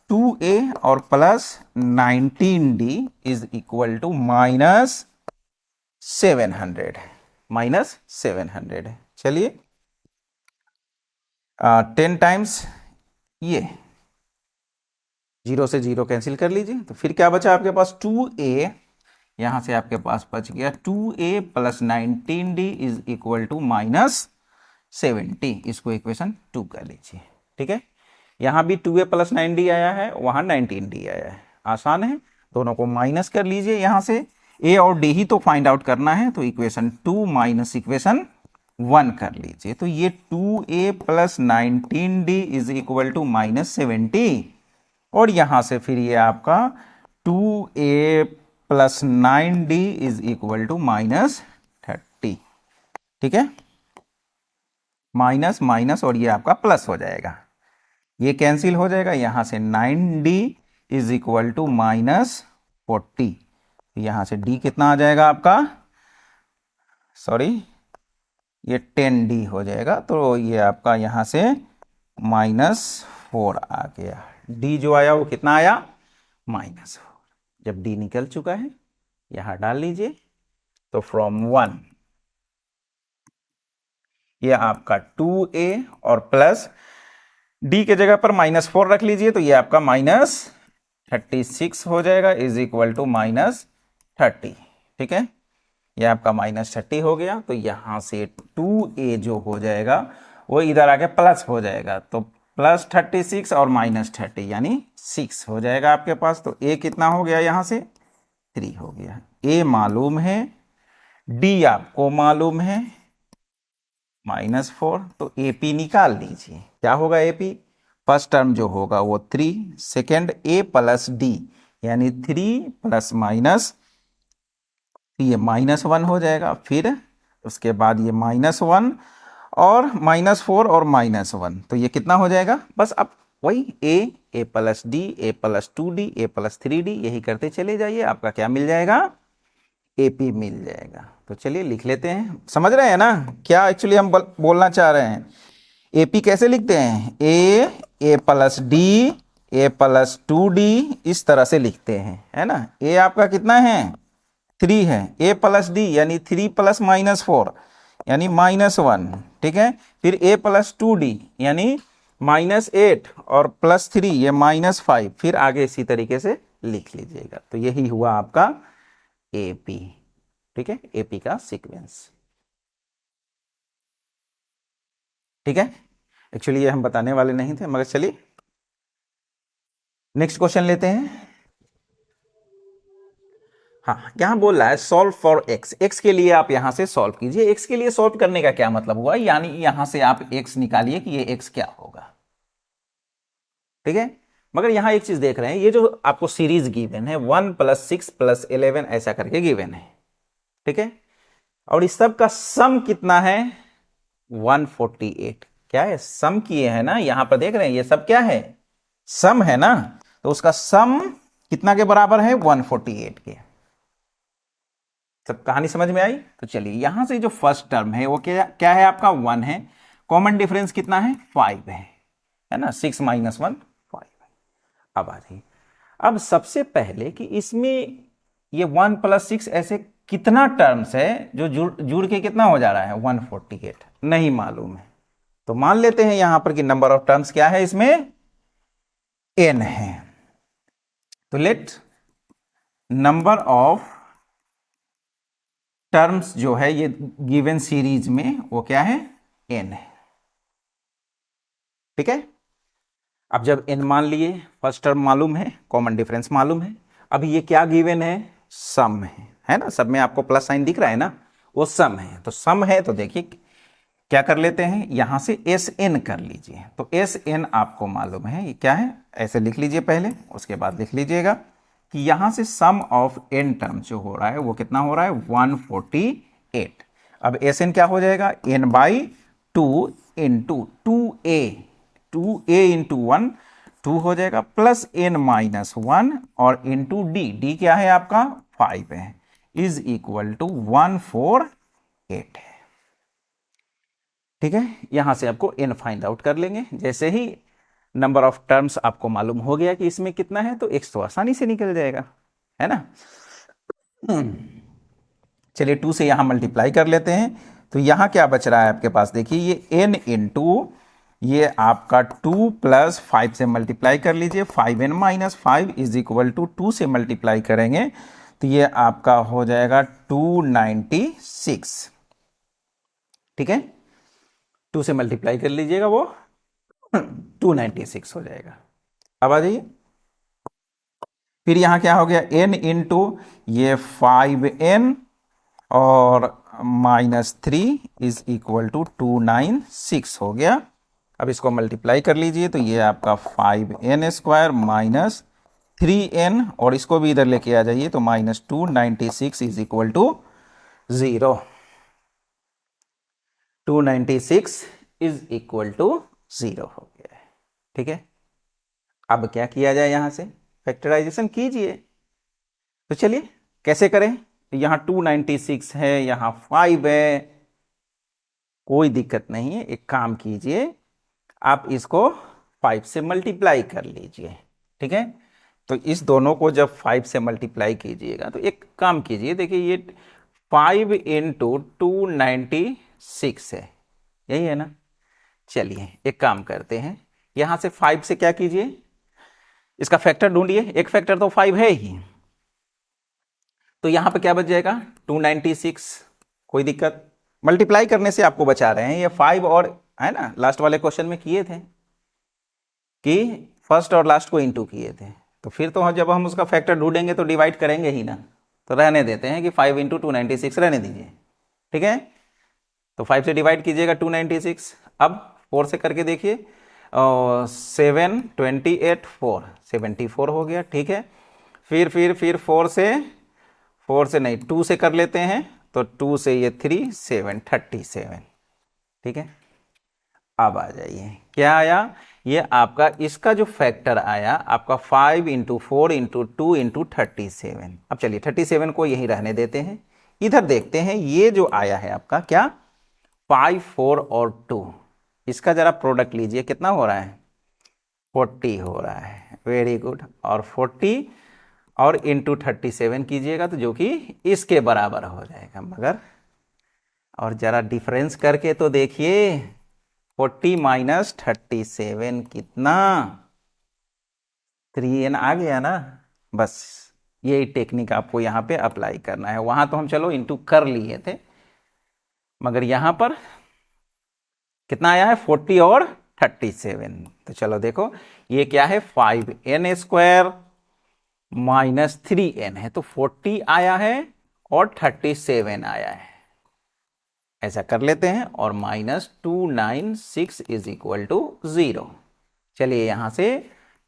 2a और plus 19d is equal to -700 चलिए 10 टाइम्स ये 0 से 0 कैंसिल कर लीजिए, तो फिर क्या बचा आपके पास 2a, यहां से आपके पास बच गया 2a plus 19d is equal to -70, इसको इक्वेशन 2 कर लीजिए, ठीक है। यहां भी 2a प्लस 9d आया है, वहां 19d आया है, आसान है, दोनों को माइनस कर लीजिए, यहां से a और d ही तो फाइंड आउट करना है, तो इक्वेशन 2 माइनस इक्वेशन 1 कर लीजिए, तो ये 2a plus 19d is equal to -70 और यहां से फिर ये आपका 2a plus 9d is equal to -30, ठीक है। माइनस माइनस और ये आपका प्लस हो जाएगा, ये कैंसिल हो जाएगा, यहां से 9d इज इक्वल टू -40। यहां से d कितना आ जाएगा आपका, सॉरी ये 10d हो जाएगा, तो ये आपका यहां से -4 आ गया। d जो आया वो कितना आया, -4। जब d निकल चुका है यहां डाल लीजिए, तो फ्रॉम 1 ये आपका 2a और प्लस d के जगह पर -4 रख लीजिए, तो ये आपका -36 हो जाएगा इज इक्वल टू -30। ठीक है, ये आपका -30 हो गया, तो यहां से 2a जो हो जाएगा वो इधर आके प्लस हो जाएगा, तो +36 और -30 यानी 6 हो जाएगा आपके पास। तो a कितना हो गया, यहां से 3 हो गया। a मालूम है, d आपको मालूम है -4, तो AP निकाल लीजिए। क्या होगा AP, फर्स्ट टर्म जो होगा वो 3, सेकेंड a प्लस d यानी 3 प्लस माइनस, ये -1 हो जाएगा, फिर उसके बाद ये -1 और -4 और -1, तो ये कितना हो जाएगा, बस अब वही a plus d, a plus 2d, a plus 3d यही करते चले जाइए, आपका क्या मिल जाएगा, AP मिल जाएगा। तो चलिए लिख लेते हैं, समझ रहे हैं ना क्या एक्चुअली हम बोलना चाह रहे हैं। AP कैसे लिखते हैं, a plus d, a plus 2d, इस तरह से लिखते हैं, है ना। a आपका कितना है, 3 है, a प्लस d यानी 3 प्लस -4 यानी -1। ठीक है, फिर a प्लस 2d यानी -8 और +3 ये -5, फिर आगे इसी तरीके से लिख लीजिएगा। तो यही हुआ आपका AP। ठीक है, AP का सीक्वेंस। ठीक है, एक्चुअली ये हम बताने वाले नहीं थे, मगर चलिए नेक्स्ट क्वेश्चन लेते हैं। हाँ, यहां बोल रहा है सॉल्व फॉर x, x के लिए आप यहां से सॉल्व कीजिए। x के लिए सॉल्व करने का क्या मतलब हुआ, यानी यहां से आप x निकालिए कि ये x क्या होगा। ठीक है, मगर यहां एक चीज देख रहे हैं, ये जो आपको सीरीज गिवन है 1 + 6 + 11 ऐसा करके गिवन है। ठीक है, और इस सब का सम कितना है, 148। क्या है, सम किए हैं ना, यहां पर देख रहे हैं ये सब क्या है, सम है ना, तो उसका सम कितना के बराबर है, 148 के। सब कहानी समझ में आई। तो चलिए यहां से जो फर्स्ट टर्म है वो क्या क्या है आपका, 1 है, कॉमन डिफरेंस कितना है, 5 है ना, 6 - 1 5 है। अब आ जाइए, अब सबसे पहले कि इसमें ये 1 + 6 ऐसे कितना टर्म्स है जो जुड़ के कितना हो जा रहा है, 148 नहीं मालूम है। तो मान लेते हैं यहां पर कि नंबर ऑफ टर्म्स क्या है इसमें, n है। तो लेट नंबर ऑफ टर्म्स जो है ये गिवन सीरीज में वो क्या है, n है। ठीक है, अब जब n मान लिए, फर्स्ट टर्म मालूम है, कॉमन डिफरेंस मालूम है, अब ये क्या गिवन है, सम है ना, सब में आपको प्लस साइन दिख रहा है ना, वो सम है। तो सम है तो देखिए क्या कर लेते हैं, यहां से Sn कर लीजिए। तो Sn आपको मालूम है ये क्या है, ऐसे लिख लीजिए पहले, उसके बाद लिख लीजिएगा कि यहां से सम ऑफ n टर्म जो हो रहा है वो कितना हो रहा है, 148। अब Sn क्या हो जाएगा, n/2 इंटू 2a इंटू 1 2 हो जाएगा, प्लस n-1 और इंटू d क्या है आपका 5 है, इज इक्वल टू 148 है। ठीक है, यहां से आपको n फाइंड आउट कर लेंगे। जैसे ही नंबर ऑफ टर्म्स आपको मालूम हो गया कि इसमें कितना है, तो x तो आसानी से निकल जाएगा, है ना। चलिए 2 से यहां मल्टीप्लाई कर लेते हैं, तो यहां क्या बच रहा है आपके पास, देखिए ये n इंटू ये आपका 2 + 5 से मल्टीप्लाई कर लीजिए, 5n - 5 इज इक्वल टू 2 से मल्टीप्लाई करेंगे तो ये आपका हो जाएगा 296। ठीक है, 2 से मल्टीप्लाई कर लीजिएगा वो 296 हो जाएगा। अब आ जाइए, फिर यहां क्या हो गया, n इंटू ये 5n और -3 इज इक्वल टू 296 हो गया। अब इसको मल्टीप्लाई कर लीजिए, तो ये आपका 5n² - 3n और इसको भी इधर लेके आ जाइए, तो -296 is equal to 0। 296 is equal to 0 हो गया है। ठीक है, अब क्या किया जाए, यहां से फैक्टराइजेशन कीजिए। तो चलिए कैसे करें, यहां 296 है, यहां 5 है, कोई दिक्कत नहीं है। एक काम कीजिए, आप इसको 5 से मल्टीप्लाई कर लीजिए। ठीक है, तो इस दोनों को जब 5 से मल्टीप्लाई कीजिएगा तो एक काम कीजिए, देखिए ये 5 इंटू 296 है, यही है ना। चलिए एक काम करते हैं, यहां से 5 से क्या कीजिए, इसका फैक्टर ढूंढिए। एक फैक्टर तो 5 है ही, तो यहां पे क्या बच जाएगा 296, कोई दिक्कत। मल्टीप्लाई करने से आपको बचा रहे हैं, ये 5 और है ना, लास्ट वाले क्वेश्चन में किए थे कि फर्स्ट और लास्ट को इंटू किए थे, तो फिर तो जब हम उसका फैक्टर ढूंढेंगे तो डिवाइड करेंगे ही ना, तो रहने देते हैं कि 5 इंटू 296 रहने दीजिए। ठीक है, तो 5 से डिवाइड कीजिएगा 296, अब 4 से करके देखिए, 7 28 4 74 हो गया। ठीक है, फिर 4 से नहीं 2 से कर लेते हैं, तो 2 से ये 3 7 37। ठीक है, अब आ जाइए, क्या आया, ये आपका इसका जो फैक्टर आया आपका 5 इंटू 4 इंटू 2 इंटू 37। अब चलिए 37 को यही रहने देते हैं, इधर देखते हैं ये जो आया है आपका क्या, 5 4 और 2, इसका जरा प्रोडक्ट लीजिए, कितना हो रहा है 40 हो रहा है, वेरी गुड। और 40 और इंटू 37 कीजिएगा तो जो कि इसके बराबर हो जाएगा, मगर और जरा डिफरेंस करके तो देखिए, 40 माइनस 37 कितना, 3n आ गया ना। बस यही टेक्निक आपको यहाँ पे अप्लाई करना है, वहां तो हम चलो इंटू कर लिए थे, मगर यहां पर कितना आया है 40 और 37। तो चलो देखो ये क्या है 5n स्क्वायर माइनस 3n है, तो 40 आया है और 37 आया है, ऐसा कर लेते हैं, और माइनस 296 इज इक्वल टू 0। चलिए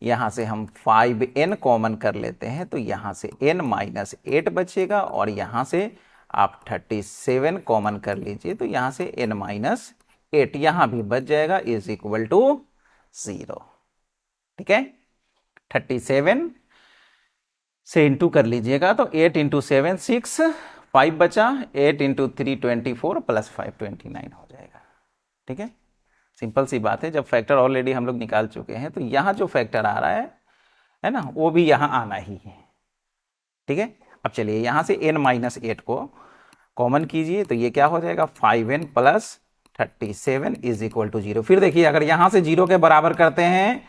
यहां से हम 5n कॉमन कर लेते हैं, तो यहां से n माइनस 8 बचेगा, और यहां से आप 37 कॉमन कर लीजिए, तो यहां से n माइनस 8 यहां भी बच जाएगा, इज इक्वल टू 0। ठीक है, 37 से इंटू कर लीजिएगा, तो 8 इंटू 7 6, 5 बचा, 8 इंटू 3 24 प्लस 5 29 हो जाएगा। ठीक है, सिंपल सी बात है, जब फैक्टर ऑलरेडी हम लोग निकाल चुके हैं, तो यहाँ जो फैक्टर आ रहा है ना, वो भी यहाँ आना ही है। ठीक है, अब चलिए यहाँ से n माइनस 8 को कॉमन कीजिए, तो ये क्या हो जाएगा 5n plus 37 is equal to 0। फिर देखिए अगर यहाँ से 0 के बराबर करते हैं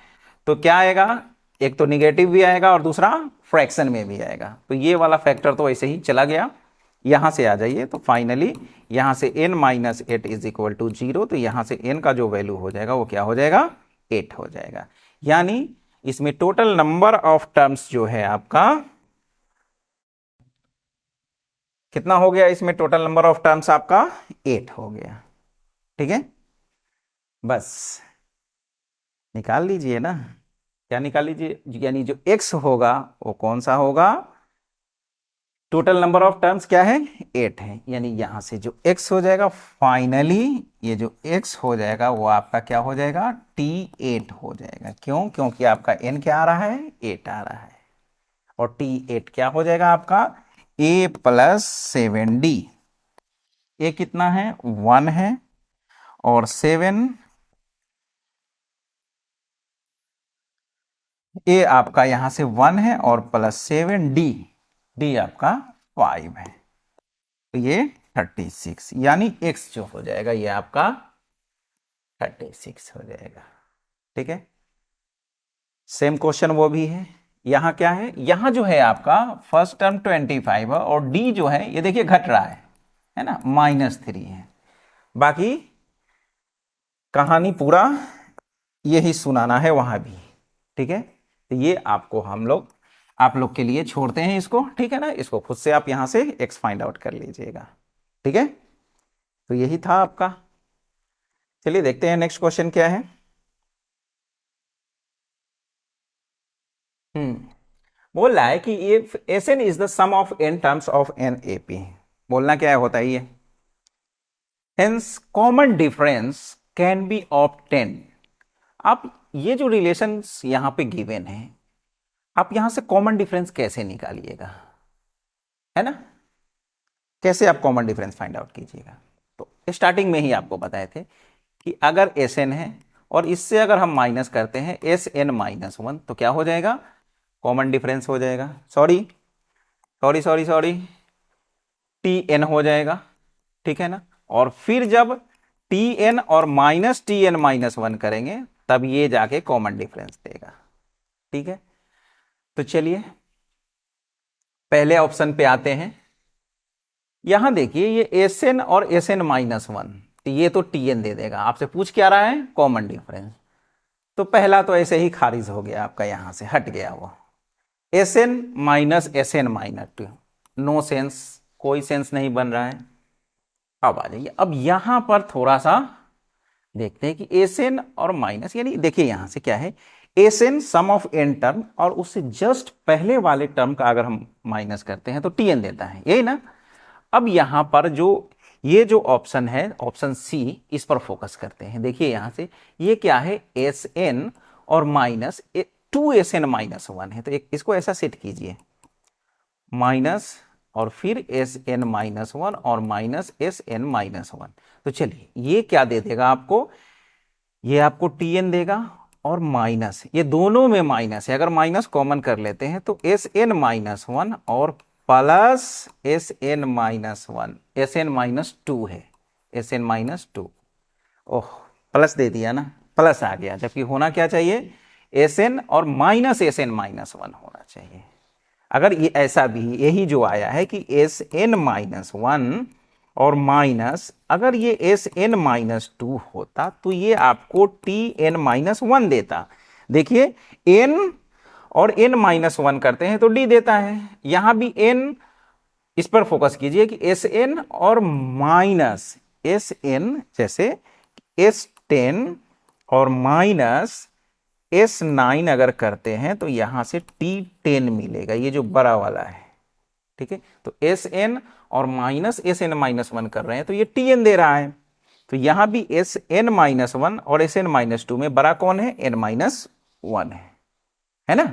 तो क्या आएगा, एक तो निगेटिव भी आएगा और दूसरा फ्रैक्शन में भी आएगा, तो ये वाला फैक्टर तो ऐसे ही चला गया। यहां से आ जाइए, तो फाइनली यहां से n minus 8 is equal to 0, तो यहां से n का जो वैल्यू हो जाएगा वो क्या हो जाएगा 8 हो जाएगा। यानी इसमें टोटल नंबर ऑफ टर्म्स जो है आपका कितना हो गया, इसमें टोटल नंबर ऑफ टर्म्स आपका 8 हो गया। ठीक है, बस निकाल लीजिए ना, क्या निकाल लीजिए, यानी जो x होगा वो कौन सा होगा, टोटल नंबर ऑफ टर्म्स क्या है 8 है, यानी यहां से जो x हो जाएगा फाइनली, ये जो x हो जाएगा वो आपका क्या हो जाएगा T8 हो जाएगा। क्यों, क्योंकि आपका n क्या आ रहा है 8 आ रहा है, और T8 क्या हो जाएगा आपका a प्लस 7d, a कितना है 1 है, और 7 a आपका यहां से 1 है, और प्लस 7d, d आपका 5 है, तो ये 36, यानी x जो हो जाएगा ये आपका 36 हो जाएगा। ठीक है, सेम क्वेश्चन वो भी है, यहां क्या है, यहां जो है आपका फर्स्ट टर्म 25 है, और d जो है ये देखिए घट रहा है ना, -3 है। बाकी कहानी पूरा यही सुनाना है वहां भी। ठीक है, तो ये आपको आप लोग के लिए छोड़ते हैं इसको, ठीक है ना, इसको खुद से आप यहां से x फाइंड आउट कर लीजिएगा। ठीक है, तो यही था आपका। चलिए देखते हैं नेक्स्ट क्वेश्चन क्या है। बोल रहा है कि if Sn is the sum of n terms of an AP, बोलना क्या होता है ये, hence common difference can be obtain. आप ये जो रिलेशंस यहां पे गिवन है, आप यहां से कॉमन डिफरेंस कैसे निकालिएगा, है ना, कैसे आप कॉमन डिफरेंस फाइंड आउट कीजिएगा। तो स्टार्टिंग में ही आपको बताए थे कि अगर एस एन है और इससे अगर हम माइनस करते हैं एस एन माइनस वन, तो क्या हो जाएगा, कॉमन डिफरेंस हो जाएगा, sorry sorry sorry sorry T N हो जाएगा, ठीक है ना। और फिर जब टी एन और minus T N minus one करेंगे तब ये जाके कॉमन डिफरेंस देगा, ठीक है। तो चलिए पहले ऑप्शन पे आते हैं। यहां देखिए ये एस एन और एस एन माइनस वन, ये तो टी एन दे देगा, आपसे पूछ क्या रहा है, कॉमन डिफरेंस। तो पहला तो ऐसे ही खारिज हो गया आपका, यहां से हट गया वो S N minus S N minus two, no sense, कोई सेंस नहीं बन रहा है। अब आ जाइए, अब यहां पर थोड़ा सा देखते हैं कि एस एन और माइनस, यानी देखिए यहां से क्या है, S N sum of N term और उससे जस्ट पहले वाले टर्म का अगर हम माइनस करते हैं तो टी एन देता है, यही ना। अब यहां पर जो ये जो ऑप्शन है, ऑप्शन सी, इस पर फोकस करते हैं। देखिए यहां से ये क्या है, एस एन और minus two S N minus one है, तो एक इसको ऐसा सेट कीजिए, माइनस और फिर एस एन माइनस वन और minus S N minus one. तो चलिए ये क्या दे देगा आपको, ये आपको टी एन देगा और माइनस, ये दोनों में माइनस है, अगर माइनस कॉमन कर लेते हैं तो एस एन माइनस वन और plus S N minus one, S N minus two है, S N minus two, oh plus दे दिया ना, प्लस आ गया, जबकि होना क्या चाहिए, एस एन और minus S N minus one होना चाहिए। अगर ये ऐसा भी यही जो आया है कि एस एन माइनस वन और माइनस, अगर ये एस एन माइनस टू होता तो ये आपको टी एन माइनस वन देता। देखिए एन और एन माइनस वन करते हैं तो डी देता है, यहां भी एन, इस पर फोकस कीजिए कि एस एन और माइनस एस एन, जैसे एस टेन और माइनस एस नाइन अगर करते हैं तो यहां से टी टेन मिलेगा, ये जो बड़ा वाला है, ठीक है। तो एस एन और minus S N minus one कर रहे हैं तो ये टी एन दे रहा है, तो यहां भी एस एन माइनस वन और एस एन माइनस टू में बड़ा कौन है, एन माइनस वन है ना।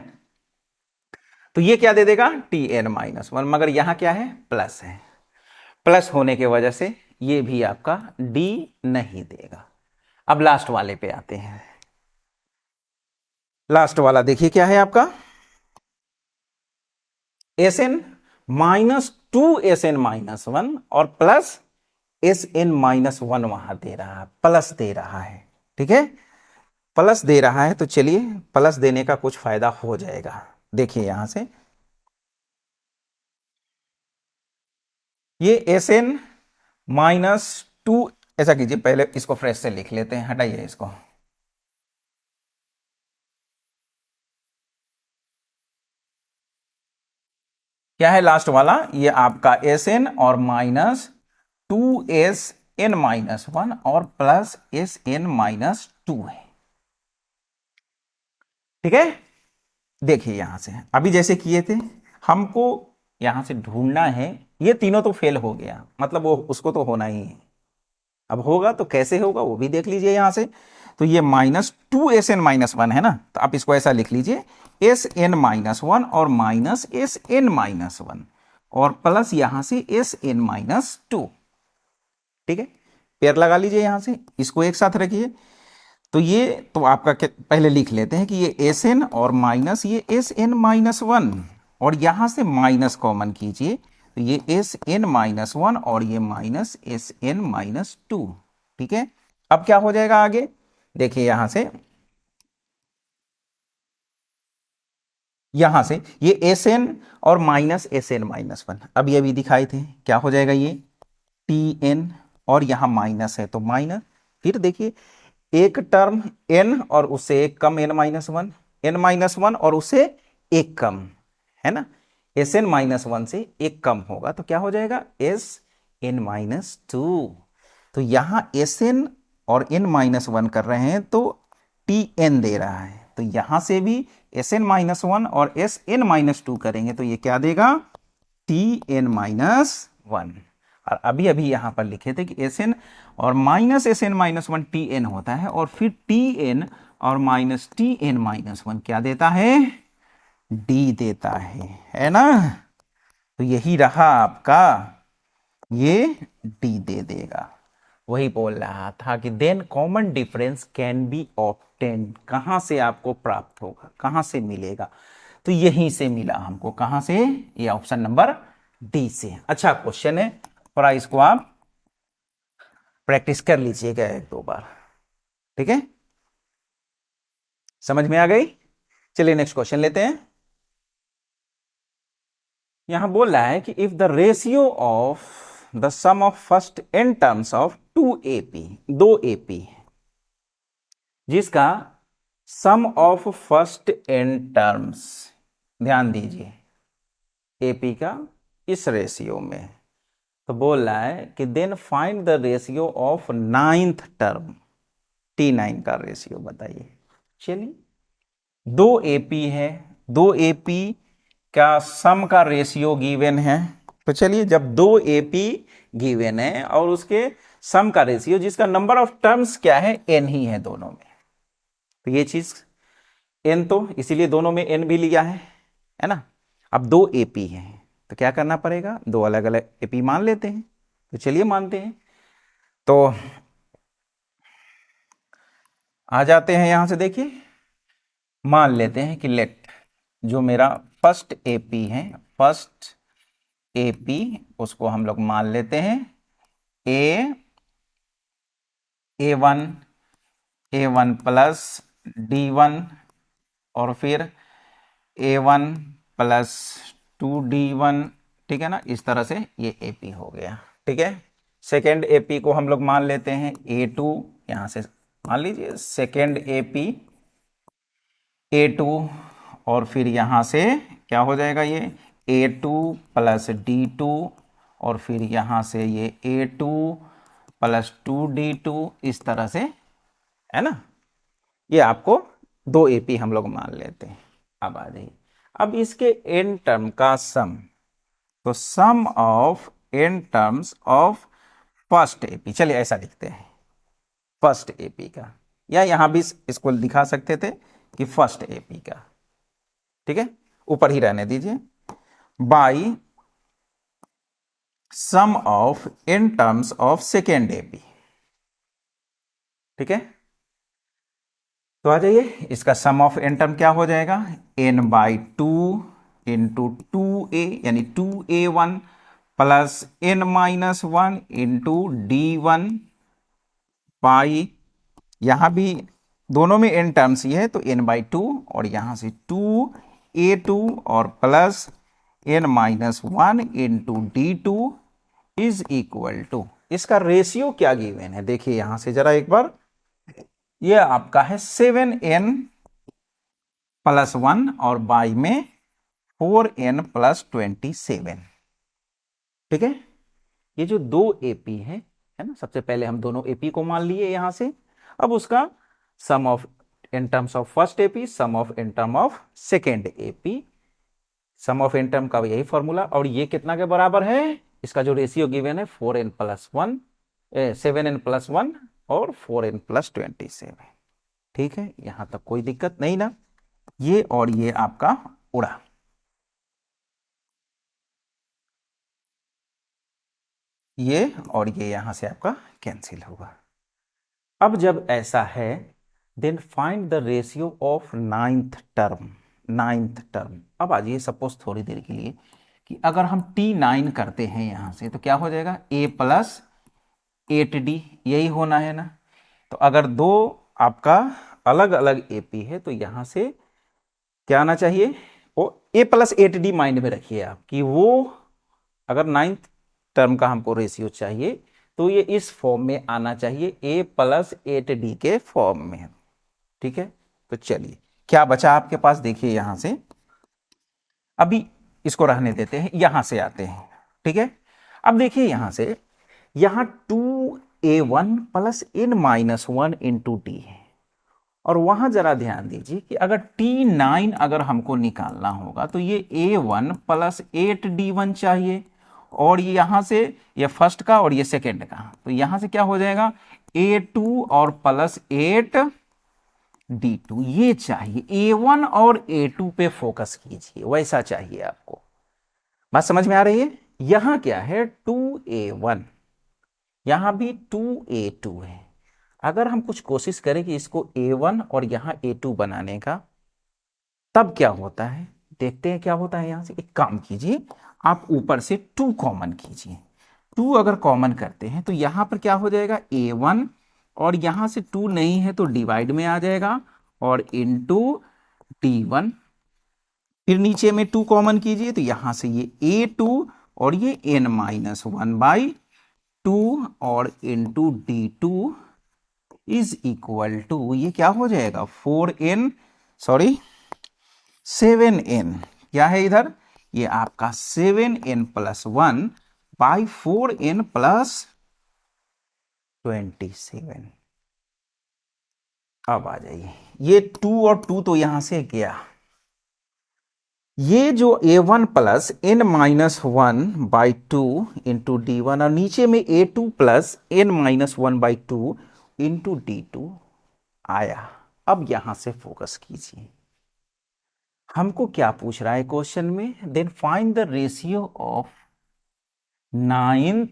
तो ये क्या दे देगा, टी एन माइनस वन, मगर यहां क्या है, प्लस है, प्लस होने की वजह से ये भी आपका डी नहीं देगा। अब लास्ट वाले पे आते हैं, लास्ट वाला देखिए क्या है आपका, S N minus two S N minus one और plus S N minus one वहां दे रहा है, प्लस दे रहा है, ठीक है, प्लस दे रहा है। तो चलिए प्लस देने का कुछ फायदा हो जाएगा, देखिए यहां से ये एस एन माइनस टू, ऐसा कीजिए पहले इसको फ्रेश से लिख लेते हैं, हटाइए इसको, क्या है लास्ट वाला, ये आपका एस एन और minus two S N minus one और plus S N minus two है, ठीक है। देखिए यहां से अभी जैसे किए थे, हमको यहां से ढूंढना है, ये तीनों तो फेल हो गया, मतलब वो उसको तो होना ही है, अब होगा तो कैसे होगा वो भी देख लीजिए यहां से। तो ये minus two S N minus one है ना, तो आप इसको ऐसा लिख लीजिए, एस एन माइनस वन और minus S N minus one और प्लस यहां से एस एन माइनस टू, ठीक है, पेयर लगा लीजिए यहां से, इसको एक साथ रखिए। तो ये तो आपका पहले लिख लेते हैं कि ये एस एन और माइनस ये एस एन माइनस वन और यहां से माइनस कॉमन कीजिए, तो ये एस एन माइनस वन और ये minus S N minus two, ठीक है। अब क्या हो जाएगा आगे, देखिए यहां से ये एस एन और minus S N minus one, अब ये भी दिखाए थे, क्या हो जाएगा, ये टी एन और यहां माइनस है तो माइनस, फिर देखिए एक टर्म n और उससे एक कम n माइनस वन और उससे एक कम, है ना, एस एन माइनस वन से एक कम होगा तो क्या हो जाएगा, एस एन माइनस टू। तो यहां एस एन और n माइनस वन कर रहे हैं तो टी एन दे रहा है, तो यहां से भी एस एन माइनस वन और एस एन माइनस टू करेंगे तो ये क्या देगा, टी एन माइनस वन। और अभी अभी यहाँ पर लिखे थे कि Sn और minus Sn minus one Tn होता है, और फिर Tn और माइनस Tn माइनस वन क्या देता है, D देता है ना। तो यही रहा आपका, ये D दे देगा। वही बोल रहा था कि then common difference can be obtained, कहां से आपको प्राप्त होगा, कहां से मिलेगा, तो यहीं से मिला हमको। कहां से, ये ऑप्शन नंबर डी से। अच्छा क्वेश्चन है, थोड़ा इसको आप प्रैक्टिस कर लीजिएगा एक दो बार, ठीक है, समझ में आ गई। चलिए नेक्स्ट क्वेश्चन लेते हैं। यहां बोल रहा है कि if the ratio of the sum of first n terms of 2AP, 2AP जिसका sum of first n terms, ध्यान दीजिए, AP का इस रेशियो में, तो बोल रहा है कि then find the ratio of ninth term, T9 का रेशियो बताइए। चलिए 2AP है, 2AP का सम का रेशियो गिवन है, तो चलिए जब 2AP गिवन है और उसके सम का रेशियो जिसका नंबर ऑफ टर्म्स क्या है, n ही है दोनों में, तो ये चीज n, तो इसीलिए दोनों में n भी लिया है ना। अब 2AP है तो क्या करना पड़ेगा, दो अलग अलग AP मान लेते हैं, तो चलिए मानते हैं। तो आ जाते हैं यहां से, देखिए मान लेते हैं कि लेट जो मेरा फर्स्ट AP है, फर्स्ट AP उसको हम लोग मान लेते हैं A1 प्लस D1 और फिर A1 प्लस 2D1, ठीक है ना, इस तरह से ये AP हो गया, ठीक है। सेकेंड AP को हम लोग मान लेते हैं A2, यहां से मान लीजिए सेकेंड A2 और फिर यहां से क्या हो जाएगा, ये A2 प्लस D2 और फिर यहां से ये A2 प्लस 2D2, इस तरह से, है ना। ये आपको 2AP हम लोग मान लेते हैं। अब आ जाइए, अब इसके n टर्म का सम, तो sum of n terms of first AP, चलिए ऐसा लिखते हैं फर्स्ट AP का, या यहां भी इसको दिखा सकते थे कि फर्स्ट AP का, ठीक है, ऊपर ही रहने दीजिए, by sum of n terms of second AP, ठीक है। तो आ जाइए, इसका सम ऑफ n टर्म क्या हो जाएगा, n/2 इंटू 2a यानी 2a1 plus n-1 into D1 by, यहां भी दोनों में n टर्म्स ही है तो n/2 और यहां से 2a2 और प्लस n-1 into D2 is equal to, इसका रेशियो क्या गिवन है, देखिए यहां से जरा एक बार, ये आपका है 7n प्लस 1 और बाई में 4n प्लस 27, ठीक है। ये जो 2AP है ना, सबसे पहले हम दोनों AP को मान लिए यहां से, अब उसका sum of n terms of first AP, sum of n term of second AP, sum of n term का यही फॉर्मूला, और ये कितना के बराबर है, इसका जो रेशियो गिवन है 4n प्लस 1, 7n प्लस 1 और 4n प्लस 27, ठीक है। यहां तक कोई दिक्कत नहीं ना, ये और ये आपका उड़ा, ये और ये यहां से आपका कैंसिल होगा। अब जब ऐसा है, then find the ratio of ninth term, ninth term. अब आ जाइए, सपोज थोड़ी देर के लिए कि अगर हम T9 करते हैं यहां से, तो क्या हो जाएगा, A प्लस 8D, यही होना है ना। तो अगर दो आपका अलग अलग AP है तो यहां से क्या आना चाहिए, वो A प्लस 8D माइंड में रखिए आप, कि वो अगर नाइन्थ टर्म का हमको रेशियो चाहिए तो ये इस फॉर्म में आना चाहिए, A प्लस 8D के फॉर्म में, ठीक है। तो चलिए क्या बचा आपके पास, देखिए यहां से, अभी इसको रहने देते हैं, यहां से आते हैं, ठीक है। अब देखिए यहां से, यहां 2a1 plus n-1 into D है, और वहां जरा ध्यान दीजिए कि अगर T9 अगर हमको निकालना होगा तो ये A1 प्लस 8D1 चाहिए, और ये यहाँ से ये फर्स्ट का और ये सेकेंड का, तो यहाँ से क्या हो जाएगा A2 और प्लस 8D2, ये चाहिए। A1 और A2 पे फोकस कीजिए, वैसा चाहिए आपको। बात समझ में आ रही है? यहां क्या है 2A1, यहां भी 2A2 है। अगर हम कुछ कोशिश करें कि इसको A1 और यहां A2 बनाने का, तब क्या होता है देखते हैं क्या होता है। यहां से एक काम कीजिए, आप ऊपर से 2 कॉमन कीजिए। 2 अगर कॉमन करते हैं तो यहां पर क्या हो जाएगा A1, और यहां से 2 नहीं है तो डिवाइड में आ जाएगा और इनटू D1। फिर नीचे में 2 कॉमन कीजिए तो यहां से ये A2 और ये n-1/2 और into D2 is equal to, ये क्या हो जाएगा 7n, क्या है इधर, ये आपका 7n+1/4n+27। अब आ जाइए, ये 2 और 2 तो यहां से गया। ये जो A1 plus n-1/2 into D1 और नीचे में A2 plus n-1/2 into D2 आया। अब यहां से फोकस कीजिए, हमको क्या पूछ रहा है क्वेश्चन में, then find the ratio of 9th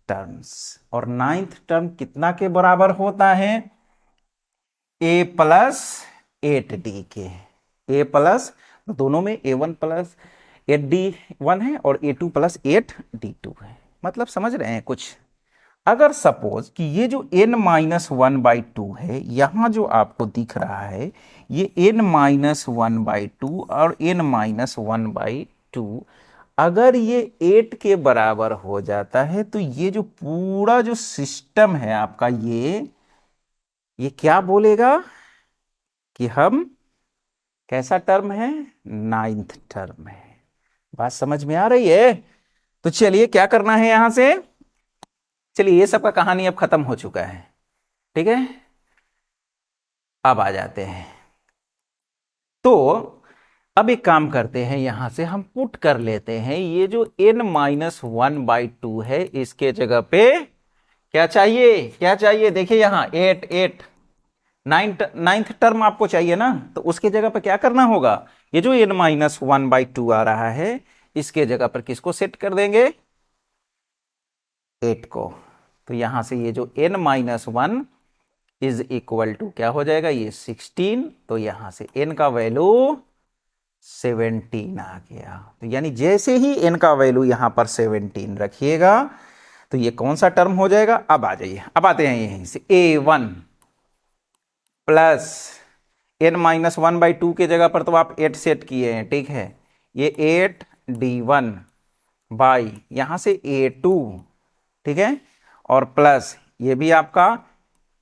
terms. और 9th टर्म कितना के बराबर होता है, A प्लस 8D के। A प्लस, दोनों में A1 प्लस 8D1 है और A2 प्लस 8D2 है। मतलब समझ रहे हैं कुछ। अगर सपोज कि ये जो n-1/2 है, यहां जो आपको दिख रहा है ये n-1/2 और n-1/2, अगर ये 8 के बराबर हो जाता है तो ये जो पूरा जो सिस्टम है आपका, ये क्या बोलेगा कि हम कैसा टर्म है, 9th टर्म है। बात समझ में आ रही है? तो चलिए क्या करना है यहां से, चलिए ये सब का कहानी अब खत्म हो चुका है, ठीक है। अब आ जाते हैं, तो अब एक काम करते हैं, यहां से हम पुट कर लेते हैं ये जो n-1/2 है, इसके जगह पे क्या चाहिए देखिए यहां 8 9th टर्म आपको चाहिए ना, तो उसके जगह पर क्या करना होगा, ये जो n-1/2 आ रहा है इसके जगह पर किसको सेट कर देंगे, 8 को। तो यहां से ये जो n-1 इज इक्वल टू क्या हो जाएगा, ये 16, तो यहां से n का वैल्यू 17 आ गया। तो यानी जैसे ही n का वैल्यू यहां पर 17 रखिएगा तो ये कौन सा टर्म हो जाएगा। अब आ जाइए, अब आते हैं यहीं से A1 प्लस n-1/2 के जगह पर तो आप 8 सेट किए हैं, ठीक है। ये 8D1 बाई यहां से A2, ठीक है, और प्लस ये भी आपका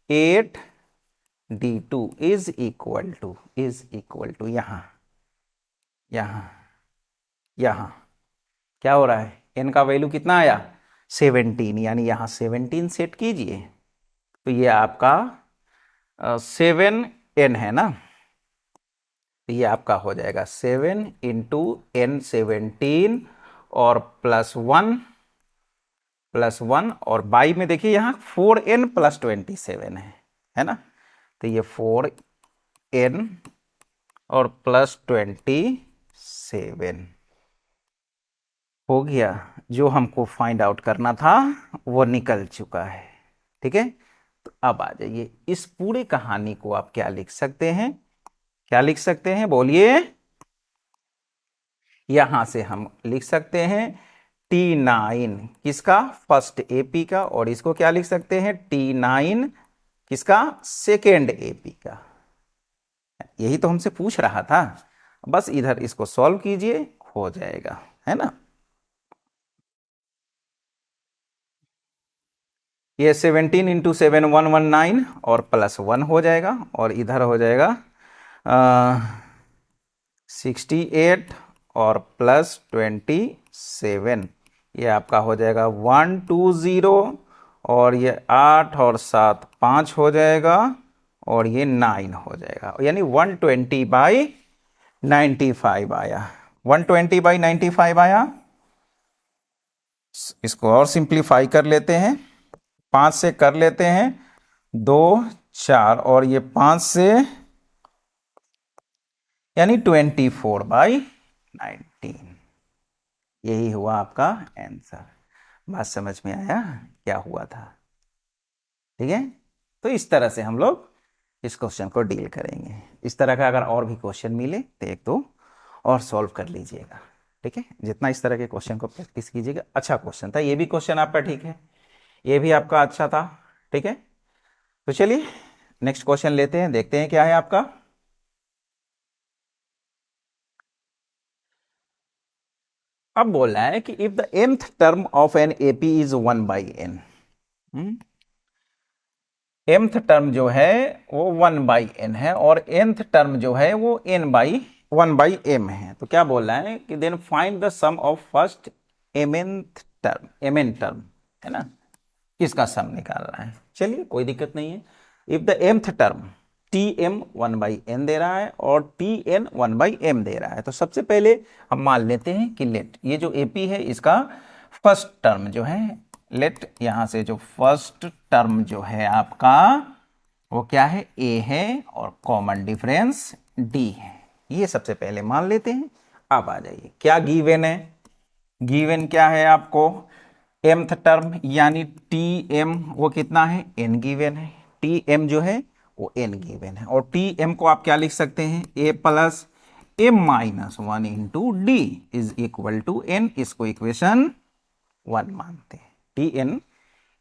8D2 इज इक्वल टू यहां क्या हो रहा है, n का वैल्यू कितना आया 17, यानी यहां 17 सेट कीजिए तो ये आपका 7n है ना, तो ये आपका हो जाएगा 7 इंटू n17 और +1 और बाई में देखिए यहाँ 4n+27 है ना, तो ये 4n और +27 हो गया। जो हमको फाइंड आउट करना था वो निकल चुका है, ठीक है। तो अब आ जाइए, इस पूरी कहानी को आप क्या लिख सकते हैं, बोलिए। यहां से हम लिख सकते हैं T9 किसका, फर्स्ट AP का, और इसको क्या लिख सकते हैं T9 किसका, सेकेंड AP का। यही तो हमसे पूछ रहा था, बस इधर इसको सॉल्व कीजिए, हो जाएगा, है ना। ये 17 इंटू 7 119 और +1 हो जाएगा, और इधर हो जाएगा 68 और +27, ये आपका हो जाएगा 120, और ये 8 और 7 5 हो जाएगा, और ये 9 हो जाएगा, यानी 120/95 आया। 120/95 आया। इसको और सिंप्लीफाई कर लेते हैं, 5 से कर लेते हैं, 2 4 और ये 5 से, यानी 24/19। यही हुआ आपका आंसर। बात समझ में आया क्या हुआ था? ठीक है, तो इस तरह से हम लोग इस क्वेश्चन को डील करेंगे। इस तरह का अगर और भी क्वेश्चन मिले तो एक दो और सॉल्व कर लीजिएगा। ठीक है, जितना इस तरह के क्वेश्चन को प्रैक्टिस कीजिएगा। अच्छा क्वेश्चन था ये भी, क्वेश्चन आपका ठीक है, ये भी आपका अच्छा था। ठीक है, तो चलिए नेक्स्ट क्वेश्चन लेते हैं, देखते हैं क्या है आपका। अब बोल रहा है कि if the nth term of an AP is 1/n, mth term जो है वो 1/n है और nth टर्म जो है वो n/1/m है। तो क्या बोल रहा है कि then find the sum of first mnth term, mn term है ना, इसका सम निकालना है। चलिए कोई दिक्कत नहीं है। If the mth term tm 1/n दे रहा है और tn 1/m दे रहा है, तो सबसे पहले हम मान लेते हैं कि लेट ये जो ap है इसका फर्स्ट टर्म जो है, लेट यहां से जो फर्स्ट टर्म जो है आपका वो क्या है, a है और कॉमन डिफरेंस d है। ये सबसे पहले मान लेते हैं। अब आ जाइए क्या गिवन है, गिवन क्या है आपको, mth टर्म यानी tm वो कितना है, n गिवन है, tm जो है वो n गिवन है और tm को आप क्या लिख सकते हैं, a plus m-1 into D is equal to n। इसको इक्वेशन 1 मानते हैं। tn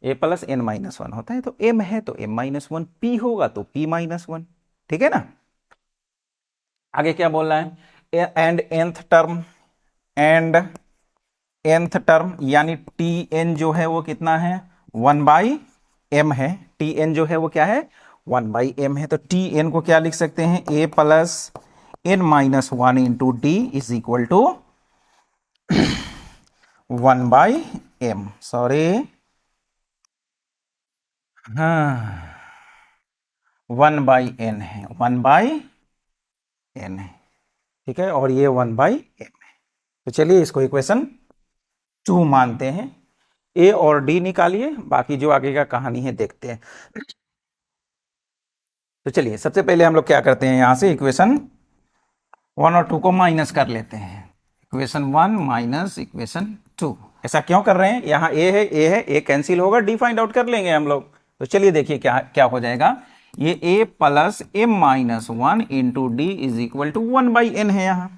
a प्लस n-1 होता है, तो m है तो m-1, p होगा तो p-1। ठीक है ना। आगे क्या बोल रहा है, and nth term, and nth term यानी tn जो है वो कितना है, 1/m है। tn जो है वो क्या है, 1/m है, तो tn को क्या लिख सकते हैं, a plus n-1 into D is equal to 1/m, sorry हाँ 1/n है, 1/n है। ठीक है, और ये 1/m है। तो चलिए इसको इक्वेशन 2 मानते हैं। ए और डी निकालिए, बाकी जो आगे का कहानी है देखते हैं। तो चलिए सबसे पहले हम लोग क्या करते हैं, यहां से इक्वेशन 1 और 2 को माइनस कर लेते हैं। Equation 1 minus equation 2। ऐसा क्यों कर रहे हैं, यहाँ ए है, ए है, ए कैंसिल होगा, डी फाइंड आउट कर लेंगे हम लोग। तो चलिए देखिए क्या क्या हो जाएगा, ये a plus m-1 into D is equal to 1/n है यहाँ।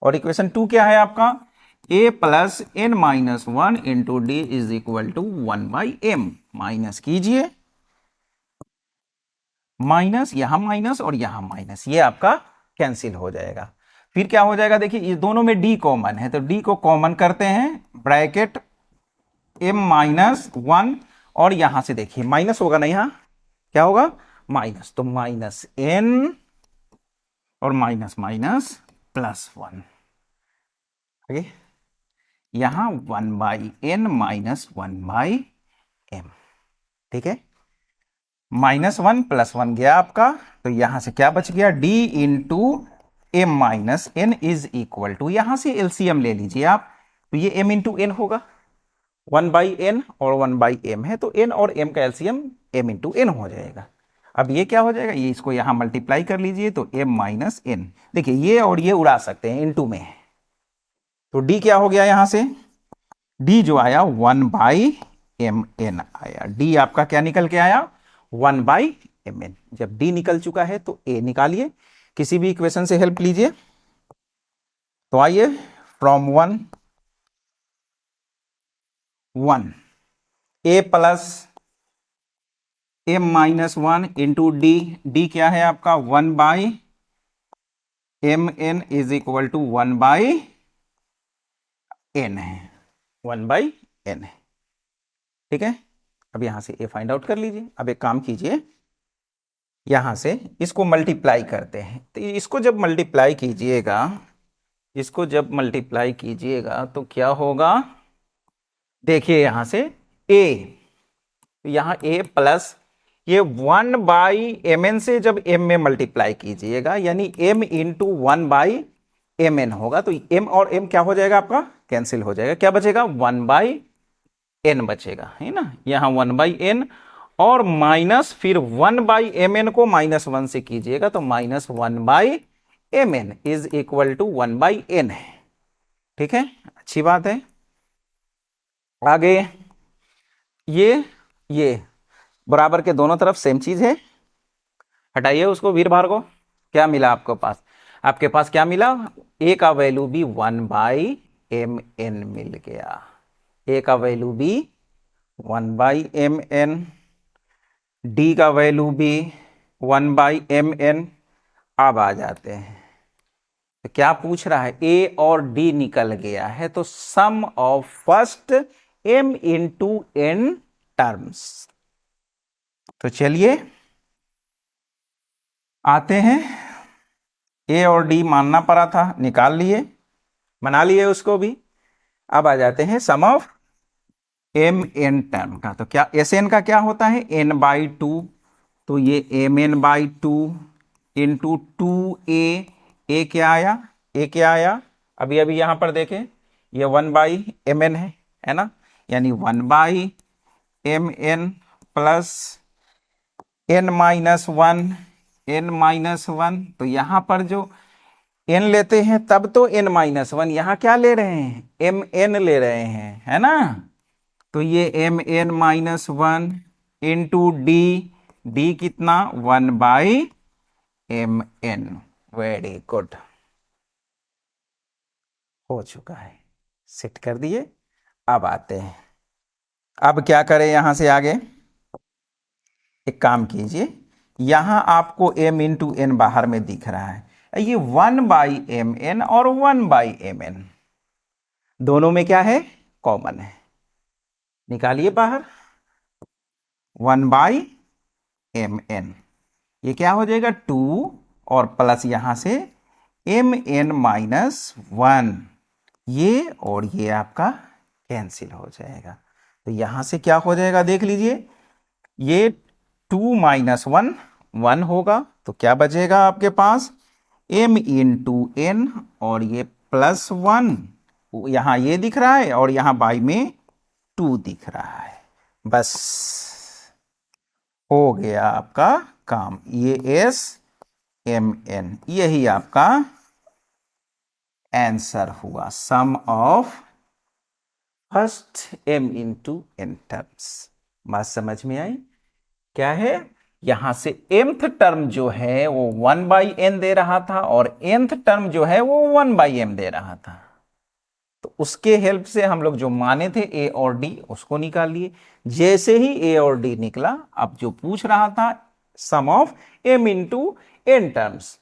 और इक्वेशन 2 क्या है आपका, a plus n-1 into D is equal to 1/m। Minus कीजिए, माइनस, यहां माइनस और यहां माइनस, ये आपका कैंसिल हो जाएगा। फिर क्या हो जाएगा, देखिए इस दोनों में d कॉमन है, तो d को कॉमन करते हैं, ब्रैकेट m-1 और यहां से देखिए माइनस होगा ना, यहां क्या होगा माइनस, तो माइनस n और माइनस माइनस +1। आगे यहां 1/n माइनस 1/m। ठीक है, -1 +1 गया आपका, तो यहां से क्या बच गया, d into m-n is equal to, यहां से एलसीएम ले लीजिए आप, तो ये m इंटू n होगा, 1/n और 1/m है, तो n और m का एलसीएम m इंटू n हो जाएगा। अब ये क्या हो जाएगा, ये इसको यहां मल्टीप्लाई कर लीजिए, तो m-n, देखिए ये और ये उड़ा सकते हैं, इंटू में है, तो d क्या हो गया, यहां से d जो आया 1/mn आया। d आपका क्या निकल के आया, 1/mn। जब d निकल चुका है तो a निकालिए, किसी भी इक्वेशन से हेल्प लीजिए। तो आइए, from 1 a plus m-1 into D, D क्या है आपका 1/mn is equal to 1/n है, 1/n है। ठीक है, अब यहां से a फाइंड आउट कर लीजिए। अब एक काम कीजिए, यहां से इसको मल्टीप्लाई करते हैं, तो इसको जब मल्टीप्लाई कीजिएगा, इसको जब मल्टीप्लाई कीजिएगा तो क्या होगा, देखिए यहां से a, तो यहां a प्लस ये 1/mn से जब m में मल्टीप्लाई कीजिएगा, यानी m into 1/n M N होगा, तो एम और एम क्या हो जाएगा आपका, कैंसिल हो जाएगा, क्या बचेगा, 1/n बचेगा, है ना, यहाँ 1/n और माइनस फिर 1/mn को -1 से कीजिएगा तो -1/mn is equal to 1/n है। ठीक है, अच्छी बात है। आगे ये बराबर के दोनों तरफ सेम चीज है, हटाइए उसको, वीर भार को, क्या मिला आपको पास, आपके पास क्या मिला, ए का वैल्यू भी 1/mn मिल गया, ए का वैल्यू भी 1/mn, डी का वैल्यू भी 1/mn। अब आ जाते हैं, तो क्या पूछ रहा है, ए और डी निकल गया है, तो sum of first m into n terms. तो चलिए आते हैं, ए और डी मानना पड़ा था, निकाल लिए, बना लिए उसको भी। अब आ जाते हैं सम ऑफ एम एन टर्म का, तो क्या एस एन का क्या होता है, n/2, तो ये mn/2 इंटू 2a, क्या आया, a क्या आया, अभी अभी यहां पर देखें, ये 1/mn है ना, यानी 1/mn प्लस n-1, तो यहां पर जो n लेते हैं तब तो n-1, यहां क्या ले रहे हैं, mn ले रहे हैं, है ना, तो ये mn-1 इंटू डी कितना, 1/mn। वेरी गुड, हो चुका है, सेट कर दिए। अब आते हैं, अब क्या करें यहां से आगे, एक काम कीजिए, यहां आपको m इंटू एन बाहर में दिख रहा है, ये 1/mn और 1/mn दोनों में क्या है, कॉमन है, निकालिए बाहर, 1/mn, ये क्या हो जाएगा 2 और प्लस यहां से mn-1, ये और ये आपका कैंसिल हो जाएगा, तो यहां से क्या हो जाएगा देख लीजिए, ये 2 - 1 1 होगा, तो क्या बचेगा आपके पास, m इंटू n और ये +1, यहां ये दिख रहा है और यहां बाई में 2 दिख रहा है, बस हो गया आपका काम, ये SMN, यही आपका आंसर हुआ, sum of first m into n terms. बात समझ में आई, क्या है, यहां से mth टर्म जो है वो 1/n दे रहा था और nth टर्म जो है वो 1/m दे रहा था, तो उसके हेल्प से हम लोग जो माने थे a और d उसको निकाल लिए, जैसे ही a और d निकला, अब जो पूछ रहा था sum of m into n terms,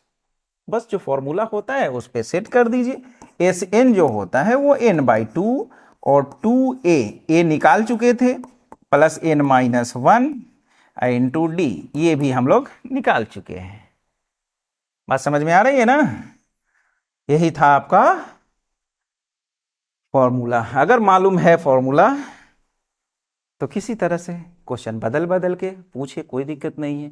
बस जो फॉर्मूला होता है उस पे सेट कर दीजिए, Sn जो होता है वो n/2 और 2a निकाल चुके थे, प्लस n-1 इंटू डी, ये भी हम लोग निकाल चुके हैं। बात समझ में आ रही है ना, यही था आपका फॉर्मूला। अगर मालूम है फॉर्मूला तो किसी तरह से क्वेश्चन बदल बदल के पूछे, कोई दिक्कत नहीं है,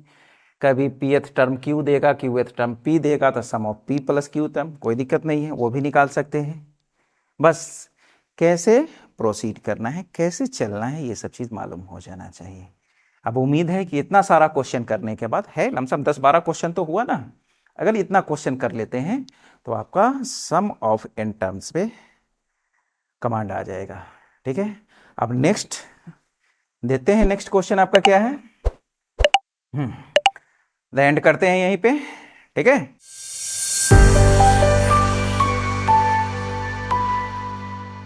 कभी pth टर्म q देगा, qth टर्म p देगा, तो sum of p plus q term, कोई दिक्कत नहीं है, वो भी निकाल सकते हैं। बस कैसे प्रोसीड करना है, कैसे चलना है, ये सब चीज़ मालूम हो जाना चाहिए। अब उम्मीद है कि इतना सारा क्वेश्चन करने के बाद, है लमसम 10-12 क्वेश्चन तो हुआ ना, अगर इतना क्वेश्चन कर लेते हैं तो आपका सम ऑफ n टर्म्स पे कमांड आ जाएगा। ठीक है, अब नेक्स्ट देते हैं, नेक्स्ट क्वेश्चन आपका क्या है, द एंड करते हैं यहीं पे। ठीक है।